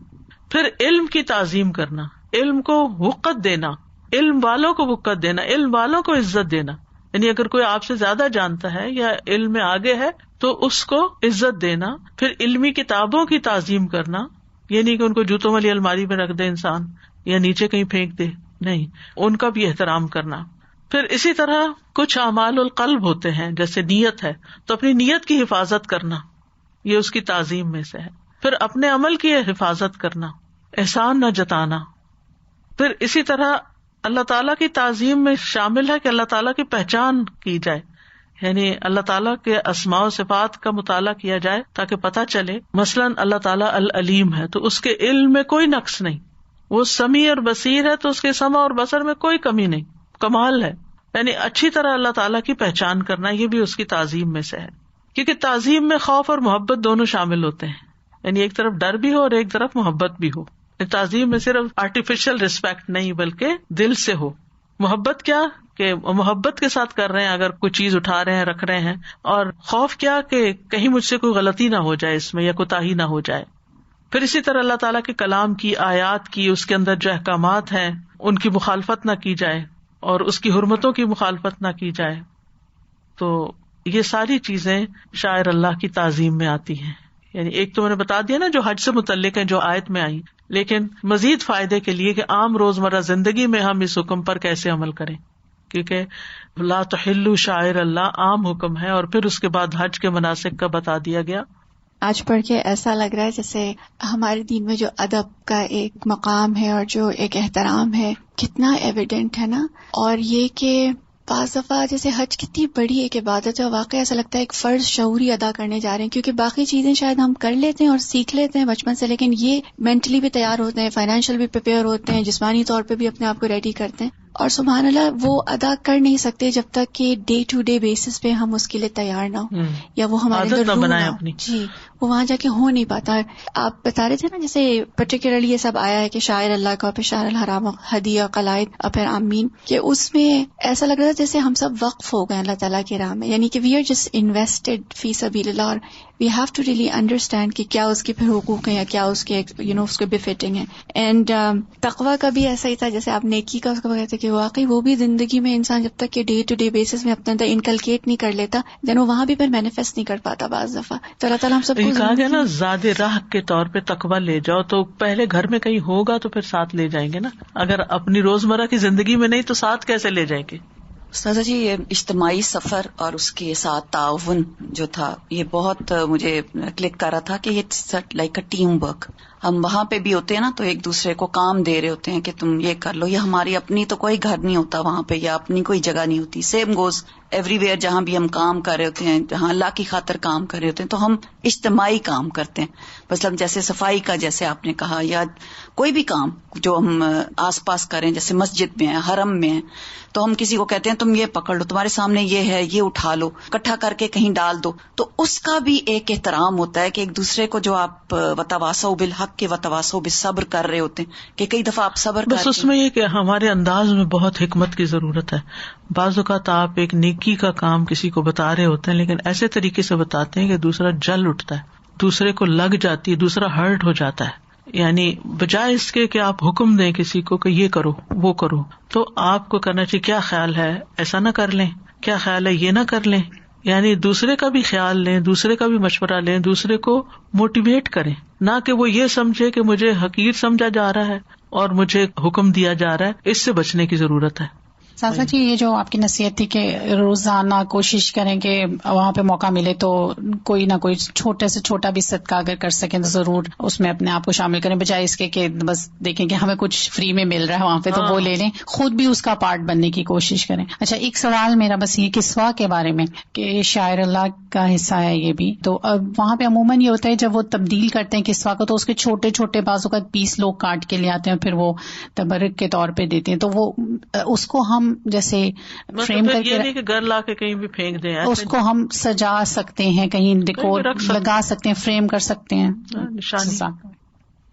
پھر علم کی تعظیم کرنا، علم کو وقت دینا، علم والوں کو وقت دینا، علم والوں کو عزت دینا. یعنی اگر کوئی آپ سے زیادہ جانتا ہے یا علم میں آگے ہے تو اس کو عزت دینا. پھر علمی کتابوں کی تعظیم کرنا، یہ نہیں کہ ان کو جوتوں والی الماری میں رکھ دے انسان یا نیچے کہیں پھینک دے، نہیں، ان کا بھی احترام کرنا. پھر اسی طرح کچھ اعمال القلب ہوتے ہیں، جیسے نیت ہے تو اپنی نیت کی حفاظت کرنا، یہ اس کی تعظیم میں سے ہے. پھر اپنے عمل کی حفاظت کرنا، احسان نہ جتانا. پھر اسی طرح اللہ تعالیٰ کی تعظیم میں شامل ہے کہ اللہ تعالیٰ کی پہچان کی جائے، یعنی اللہ تعالیٰ کے اسماء و صفات کا مطالعہ کیا جائے تاکہ پتہ چلے. مثلاً اللہ تعالیٰ العلیم ہے تو اس کے علم میں کوئی نقص نہیں، وہ سمیع اور بصیر ہے تو اس کے سمع اور بصر میں کوئی کمی نہیں، کمال ہے. یعنی اچھی طرح اللہ تعالیٰ کی پہچان کرنا یہ بھی اس کی تعظیم میں سے ہے. کیونکہ تعظیم میں خوف اور محبت دونوں شامل ہوتے ہیں، یعنی ایک طرف ڈر بھی ہو اور ایک طرف محبت بھی ہو. تعظیم میں صرف آرٹیفیشل ریسپیکٹ نہیں بلکہ دل سے ہو. محبت کیا کہ محبت کے ساتھ کر رہے ہیں، اگر کوئی چیز اٹھا رہے ہیں رکھ رہے ہیں، اور خوف کیا کہ کہیں مجھ سے کوئی غلطی نہ ہو جائے اس میں یا کوتاہی نہ ہو جائے. پھر اسی طرح اللہ تعالیٰ کے کلام کی، آیات کی، اس کے اندر جو احکامات ہیں ان کی مخالفت نہ کی جائے اور اس کی حرمتوں کی مخالفت نہ کی جائے. تو یہ ساری چیزیں شاعر اللہ کی تعظیم میں آتی ہیں. یعنی ایک تو میں نے بتا دیا نا جو حج سے متعلق ہیں جو آیت میں آئی، لیکن مزید فائدے کے لیے کہ عام روزمرہ زندگی میں ہم اس حکم پر کیسے عمل کریں، کیونکہ لا تحلوا شعائر اللہ عام حکم ہے اور پھر اس کے بعد حج کے مناسک کا بتا دیا گیا. آج پڑھ کے ایسا لگ رہا ہے جیسے ہمارے دین میں جو ادب کا ایک مقام ہے اور جو ایک احترام ہے کتنا ایویڈنٹ ہے نا. اور یہ کہ بعض دفعہ جیسے حج کتنی بڑی ایک عبادت ہے، واقعی ایسا لگتا ہے ایک فرض شعوری ادا کرنے جا رہے ہیں، کیونکہ باقی چیزیں شاید ہم کر لیتے ہیں اور سیکھ لیتے ہیں بچپن سے، لیکن یہ مینٹلی بھی تیار ہوتے ہیں، فائنینشیل بھی پریپیئر ہوتے ہیں، جسمانی طور پہ بھی اپنے آپ کو ریڈی کرتے ہیں. اور سبحان اللہ وہ ادا کر نہیں سکتے جب تک کہ ڈے ٹو ڈے بیسس پہ ہم اس کے لیے تیار نہ ہوں یا وہ ہمارے اندر روح نہ ہو. جی وہ وہاں جا کے ہو نہیں پاتا. آپ بتا رہے تھے نا جیسے پرٹیکولرلی یہ سب آیا ہے کہ شاعر اللہ کا، پھر شاعر الحرام، ہدیہ، قلائد، اور پھر آمین، کہ اس میں ایسا لگ رہا ہے جیسے ہم سب وقف ہو گئے اللہ تعالیٰ کی راہ میں، یعنی کہ وی آر جسٹ انویسٹڈ فی سبیل اللہ. اور we have to really understand کہ کیا اس کے پھر حقوق ہیں یا کیا اس کے اس کو بفٹنگ ہے. اینڈ تقویٰ کا بھی ایسا ہی تھا جیسے آپ نیکی کا اس کو کہتے کہ واقعی وہ بھی زندگی میں انسان جب تک کہ ڈے ٹو ڈے بیسس میں اپنے اندر انکلکیٹ نہیں کر لیتا دین وہ وہاں بھی پھر مینیفیسٹ نہیں کر پاتا بعض دفعہ. تو اللہ تعالیٰ ہم سب کو کہا گیا نا زاد راہ کے طور پہ تقویٰ لے جاؤ، تو پہلے گھر میں کہیں ہوگا تو پھر ساتھ لے جائیں گے نا. اگر اپنی روزمرہ کی زندگی میں نہیں تو ساتھ کیسے لے جائیں گے. استاذہ جی یہ اجتماعی سفر اور اس کے ساتھ تعاون جو تھا یہ بہت مجھے کلک کر رہا تھا کہ یہ لائک اے ٹیم ورک. ہم وہاں پہ بھی ہوتے ہیں نا تو ایک دوسرے کو کام دے رہے ہوتے ہیں کہ تم یہ کر لو، یا ہماری اپنی تو کوئی گھر نہیں ہوتا وہاں پہ یا اپنی کوئی جگہ نہیں ہوتی. سیم گوز ایوری ویئر جہاں بھی ہم کام کر رہے ہوتے ہیں, جہاں اللہ کی خاطر کام کر رہے ہوتے ہیں, تو ہم اجتماعی کام کرتے ہیں. مثلاً جیسے صفائی کا جیسے آپ نے کہا, یا کوئی بھی کام جو ہم آس پاس کریں, جیسے مسجد میں ہیں, حرم میں ہیں, تو ہم کسی کو کہتے ہیں تم یہ پکڑ لو, تمہارے سامنے یہ ہے, یہ اٹھا لو, اکٹھا کر کے کہیں ڈال دو. تو اس کا بھی ایک احترام ہوتا ہے کہ ایک دوسرے کو جو آپ وتواصوا بالحق کے وتواصوا بالصبر کر رہے ہوتے ہیں, کہ کئی دفعہ آپ صبر بس اس میں یہ کہ ہمارے انداز میں بہت حکمت کی ضرورت ہے. بعض اوقات آپ ایک نیکی کا کام کسی کو بتا رہے ہوتے ہیں, لیکن ایسے طریقے سے بتاتے ہیں کہ دوسرا جل اٹھتا ہے, دوسرے کو لگ جاتی ہے, دوسرا ہرٹ ہو جاتا ہے. یعنی بجائے اس کے کہ آپ حکم دیں کسی کو کہ یہ کرو وہ کرو, تو آپ کو کرنا چاہیے کیا خیال ہے, ایسا نہ کر لیں, کیا خیال ہے یہ نہ کر لیں. یعنی دوسرے کا بھی خیال لیں, دوسرے کا بھی مشورہ لیں, دوسرے کو موٹیویٹ کریں, نہ کہ وہ یہ سمجھے کہ مجھے حقیر سمجھا جا رہا ہے اور مجھے حکم دیا جا رہا ہے. اس سے بچنے کی ضرورت ہے. سازا جی, یہ جو آپ کی نصیحت تھی کہ روزانہ کوشش کریں کہ وہاں پہ موقع ملے تو کوئی نہ کوئی چھوٹے سے چھوٹا بھی صدقہ اگر کر سکیں تو ضرور اس میں اپنے آپ کو شامل کریں, بجائے اس کے کہ بس دیکھیں کہ ہمیں کچھ فری میں مل رہا ہے وہاں پہ تو وہ لے لیں, خود بھی اس کا پارٹ بننے کی کوشش کریں. اچھا, ایک سوال میرا بس یہ کسوا کے بارے میں کہ شاعر اللہ کا حصہ ہے یہ بھی, تو اب وہاں پہ عموماً یہ ہوتا ہے جب وہ تبدیل کرتے ہیں کسوا کو تو اس کے چھوٹے چھوٹے بازو کا پیس لوگ کاٹ کے لے آتے ہیں, پھر وہ تبرک کے طور پہ دیتے ہیں, تو وہ اس کو ہم جیسے فریم کر کے گھر لا کے کہیں بھی پھینک دیں, اس کو ہم سجا سکتے ہیں, کہیں ڈیکور لگا سکتے ہیں, فریم کر سکتے ہیں. نشانی.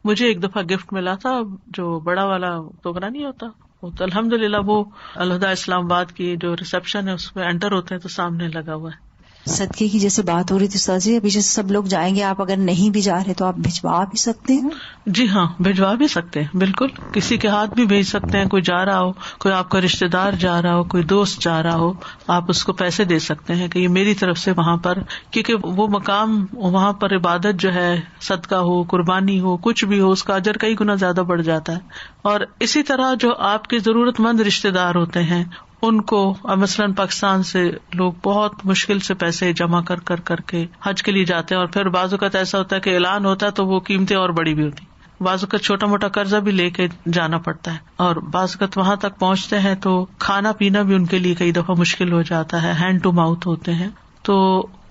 مجھے ایک دفعہ گفٹ ملا تھا جو بڑا والا ٹوکرا نہیں ہوتا, تو الحمدللہ وہ الہدیٰ اسلام آباد کی جو ریسپشن ہے اس میں انٹر ہوتے ہیں تو سامنے لگا ہوا ہے. صدقے کی جیسے بات ہو رہی تھی استاد جی, ابھی جیسے سب لوگ جائیں گے, آپ اگر نہیں بھی جا رہے تو آپ بھجوا بھی سکتے ہیں. جی ہاں, بھجوا بھی سکتے ہیں, بالکل کسی کے ہاتھ بھی بھیج سکتے ہیں. کوئی جا رہا ہو, کوئی آپ کا رشتے دار جا رہا ہو, کوئی دوست جا رہا ہو, آپ اس کو پیسے دے سکتے ہیں کہ یہ میری طرف سے وہاں پر, کیونکہ وہ مقام وہاں پر عبادت جو ہے, صدقہ ہو, قربانی ہو, کچھ بھی ہو, اس کا اجر کئی گنا زیادہ بڑھ جاتا ہے. اور اسی طرح جو آپ کے ضرورت مند رشتے دار ہوتے ہیں ان کو, مثلاً پاکستان سے لوگ بہت مشکل سے پیسے جمع کر کے حج کے لیے جاتے ہیں, اور پھر بعض اوقات ایسا ہوتا ہے کہ اعلان ہوتا ہے تو وہ قیمتیں اور بڑی بھی ہوتی, بعض اوقات چھوٹا موٹا قرضہ بھی لے کے جانا پڑتا ہے, اور بعض اوقات وہاں تک پہنچتے ہیں تو کھانا پینا بھی ان کے لیے کئی دفعہ مشکل ہو جاتا ہے, ہینڈ ٹو ماؤتھ ہوتے ہیں, تو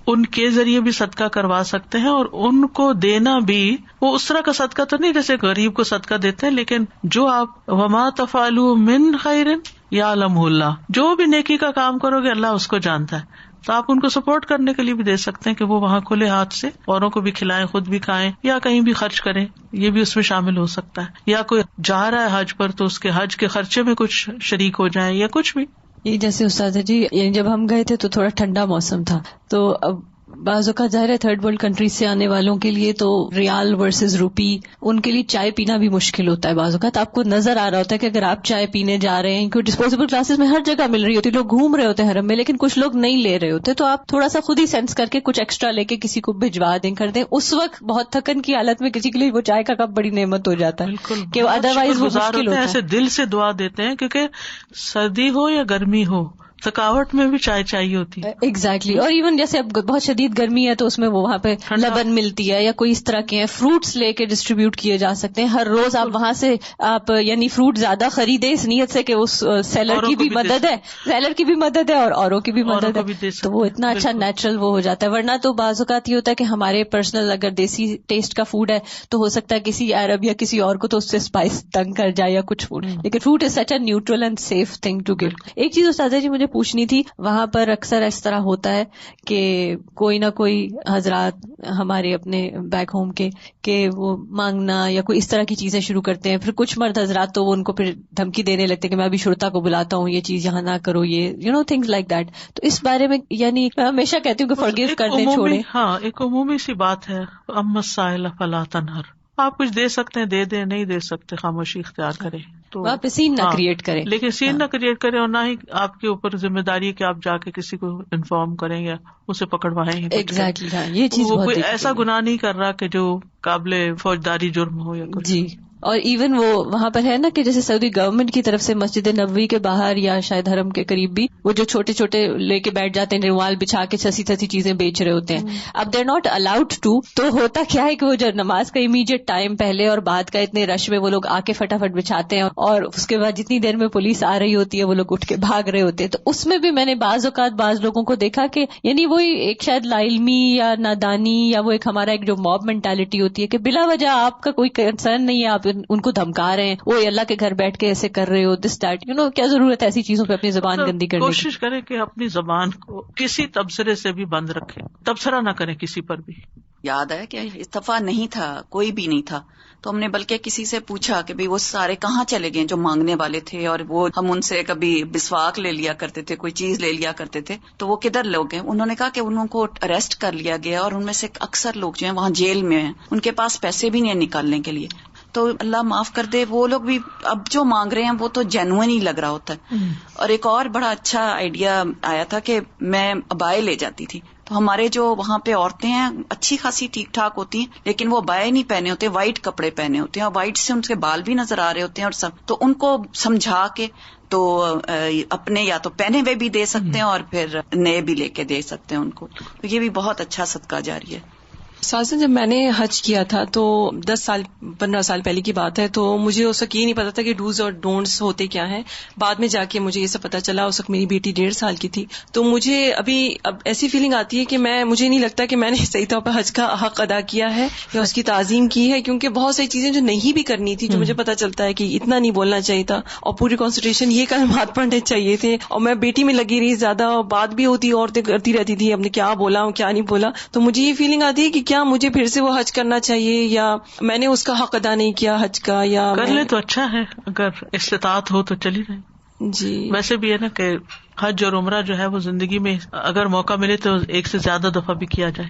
ان کے ذریعے بھی صدقہ کروا سکتے ہیں. اور ان کو دینا بھی وہ اس طرح کا صدقہ تو نہیں جیسے غریب کو صدقہ دیتے ہیں, لیکن جو آپ وما تفعلوا من خیر یعلمہ اللہ, جو بھی نیکی کا کام کرو گے اللہ اس کو جانتا ہے, تو آپ ان کو سپورٹ کرنے کے لیے بھی دے سکتے ہیں کہ وہ وہاں کھلے ہاتھ سے اوروں کو بھی کھلائیں, خود بھی کھائیں, یا کہیں بھی خرچ کریں, یہ بھی اس میں شامل ہو سکتا ہے. یا کوئی جا رہا ہے حج پر تو اس کے حج کے خرچے میں کچھ شریک ہو جائیں, یا کچھ بھی. یہ جیسے استاد جی, جب ہم گئے تھے تو تھوڑا ٹھنڈا موسم تھا, تو اب بعض اوقات ظاہر ہے تھرڈ ورلڈ کنٹریز سے آنے والوں کے لیے تو ریال ورسز روپی, ان کے لیے چائے پینا بھی مشکل ہوتا ہے. بعض اوقات آپ کو نظر آ رہا ہوتا ہے کہ اگر آپ چائے پینے جا رہے ہیں, کیونکہ ڈسپوزیبل گلاسز میں ہر جگہ مل رہی ہوتی ہے, لوگ گھوم رہے ہوتے ہیں حرم میں, لیکن کچھ لوگ نہیں لے رہے ہوتے, تو آپ تھوڑا سا خود ہی سینس کر کے کچھ ایکسٹرا لے کے کسی کو بھجوا دیں, کر دیں. اس وقت بہت تھکن کی حالت میں کسی کے لیے وہ چائے کا کپ بڑی نعمت ہو جاتا ہے, کہ ادروائز وہ مشکل ہوتا ہے. ایسے دل سے دعا دیتے ہیں, کیونکہ سردی ہو یا گرمی ہو, تھکاوٹ میں بھی چائے چاہیے ہوتی ہے. ایگزیکٹلی. اور ایون جیسے اب بہت شدید گرمی ہے تو اس میں وہ وہاں پہ لبن ملتی ہے, یا کوئی اس طرح کے ہیں, فروٹس لے کے ڈسٹریبیوٹ کیے جا سکتے ہیں. ہر روز آپ وہاں سے آپ یعنی فروٹ زیادہ خریدیں اس نیت سے کہ اس سیلر کی بھی مدد ہے, سیلر کی بھی مدد ہے اور اوروں کی بھی مدد ہے, تو وہ اتنا اچھا نیچرل وہ ہو جاتا ہے. ورنہ تو بعض اوقات یہ ہوتا ہے کہ ہمارے پرسنل اگر دیسی ٹیسٹ کا فوڈ ہے تو ہو سکتا ہے کسی عرب یا کسی اور کو تو اس سے اسپائس تنگ کر جائے یا کچھ فوڈ, لیکن fruit is such a neutral and safe thing to give. ایک چیز استاذہ جی مجھے پوچھنی تھی, وہاں پر اکثر اس طرح ہوتا ہے کہ کوئی نہ کوئی حضرات ہمارے اپنے بیک ہوم کے کہ وہ مانگنا یا کوئی اس طرح کی چیزیں شروع کرتے ہیں, پھر کچھ مرد حضرات تو وہ ان کو پھر دھمکی دینے لگتے ہیں کہ میں ابھی شرطا کو بلاتا ہوں, یہ چیز یہاں نہ کرو, یہ تھنگز لائک دیٹ. تو اس بارے میں یعنی میں ہمیشہ کہتی ہوں کہ فارگیو کر دیں, چھوڑیں. ہاں, ایک عمومی سی بات ہے, اما السائل فلا تنہر, آپ کچھ دے سکتے ہیں دے دیں, نہیں دے سکتے خاموشی اختیار کریں, تو آپ سین نہ کریٹ کریں, لیکن سین نہ کریٹ کریں, اور نہ ہی آپ کے اوپر ذمہ داری ہے کہ آپ جا کے کسی کو انفارم کریں یا اسے پکڑوائیں. ایگزیکٹلی. یہ چیز وہ کوئی ایسا گناہ نہیں کر رہا کہ جو قابل فوجداری جرم ہو یا کچھ. جی اور ایون وہ وہاں پر ہے نا کہ جیسے سعودی گورنمنٹ کی طرف سے مسجد نبوی کے باہر یا شاید حرم کے قریب بھی وہ جو چھوٹے چھوٹے لے کے بیٹھ جاتے ہیں رومال بچھا کے سسی سسی چیزیں بیچ رہے ہوتے ہیں. اب دے ناٹ الاؤڈ ٹو. تو ہوتا کیا ہے کہ وہ جو نماز کا امیڈیٹ ٹائم پہلے اور بعد کا اتنے رش میں وہ لوگ آ کے فٹافٹ بچھاتے ہیں اور اس کے بعد جتنی دیر میں پولیس آ رہی ہوتی ہے وہ لوگ اٹھ کے بھاگ رہے ہوتے ہیں. تو اس میں بھی میں نے بعض اوقات بعض لوگوں کو دیکھا کہ یعنی وہی ایک شاید لا علمی یا نادانی یا وہ ایک ہمارا ایک جو موب مینٹالٹی ہوتی ہے کہ بلا وجہ آپ کا کوئی کنسرن نہیں ہے, آپ ان کو دھمکا رہے ہیں, وہ اللہ کے گھر بیٹھ کے ایسے کر رہے ہو دس دیٹ کیا ضرورت ہے ایسی چیزوں پہ اپنی زبان گندی کرنے کی. کوشش کریں کہ اپنی زبان کو کسی تبصرے سے بھی بند رکھیں, تبصرہ نہ کریں کسی پر بھی. یاد ہے کہ استعفیٰ نہیں تھا, کوئی بھی نہیں تھا, تو ہم نے بلکہ کسی سے پوچھا کہ وہ سارے کہاں چلے گئے جو مانگنے والے تھے, اور وہ ہم ان سے کبھی مسواک لے لیا کرتے تھے, کوئی چیز لے لیا کرتے تھے, تو وہ کدھر لوگ ہیں؟ انہوں نے کہا کہ انہوں کو اریسٹ کر لیا گیا اور ان میں سے اکثر لوگ جو ہیں وہاں جیل میں ہیں, ان کے پاس پیسے بھی نہیں ہیں نکالنے کے لیے. تو اللہ معاف کر دے, وہ لوگ بھی اب جو مانگ رہے ہیں وہ تو جینوئن ہی لگ رہا ہوتا ہے. اور ایک اور بڑا اچھا آئیڈیا آیا تھا کہ میں ابائے لے جاتی تھی, تو ہمارے جو وہاں پہ عورتیں ہیں اچھی خاصی ٹھیک ٹھاک ہوتی ہیں, لیکن وہ ابائے نہیں پہنے ہوتے, وائٹ کپڑے پہنے ہوتے ہیں, اور وائٹ سے ان کے بال بھی نظر آ رہے ہوتے ہیں اور سب. تو ان کو سمجھا کے تو اپنے یا تو پہنے ہوئے بھی دے سکتے ہیں اور پھر نئے بھی لے کے دے سکتے ہیں ان کو. تو یہ بھی بہت اچھا صدقہ جاری ہے. سازن جب میں نے حج کیا تھا تو 10-15 سال پہلے کی بات ہے, تو مجھے اس وقت یہ نہیں پتا تھا کہ ڈوز اور ڈونٹس ہوتے کیا ہیں. بعد میں جا کے مجھے یہ سب پتا چلا. اس وقت میری بیٹی 1.5 سال کی تھی. تو مجھے اب ایسی فیلنگ آتی ہے کہ مجھے نہیں لگتا کہ میں نے صحیح طور پر حج کا حق ادا کیا ہے یا اس کی تعظیم کی ہے, کیونکہ بہت ساری چیزیں جو نہیں بھی کرنی تھی, جو مجھے پتا چلتا ہے کہ اتنا نہیں بولنا چاہیے تھا, اور پوری کانسنٹریشن یہ کلمات پڑھنے چاہیے تھے, اور میں بیٹی میں لگی رہی زیادہ, اور بات بھی ہوتی عورتیں کرتی رہتی تھی اب نے کیا بولا کیا نہیں بولا. تو مجھے یہ فیلنگ آتی ہے کہ کیا مجھے پھر سے وہ حج کرنا چاہیے, یا میں نے اس کا حق ادا نہیں کیا حج کا, یا کر لے تو اچھا ہے, اگر استطاعت ہو تو چلی رہے. جی ویسے بھی ہے نا کہ حج اور عمرہ جو ہے وہ زندگی میں اگر موقع ملے تو ایک سے زیادہ دفعہ بھی کیا جائے.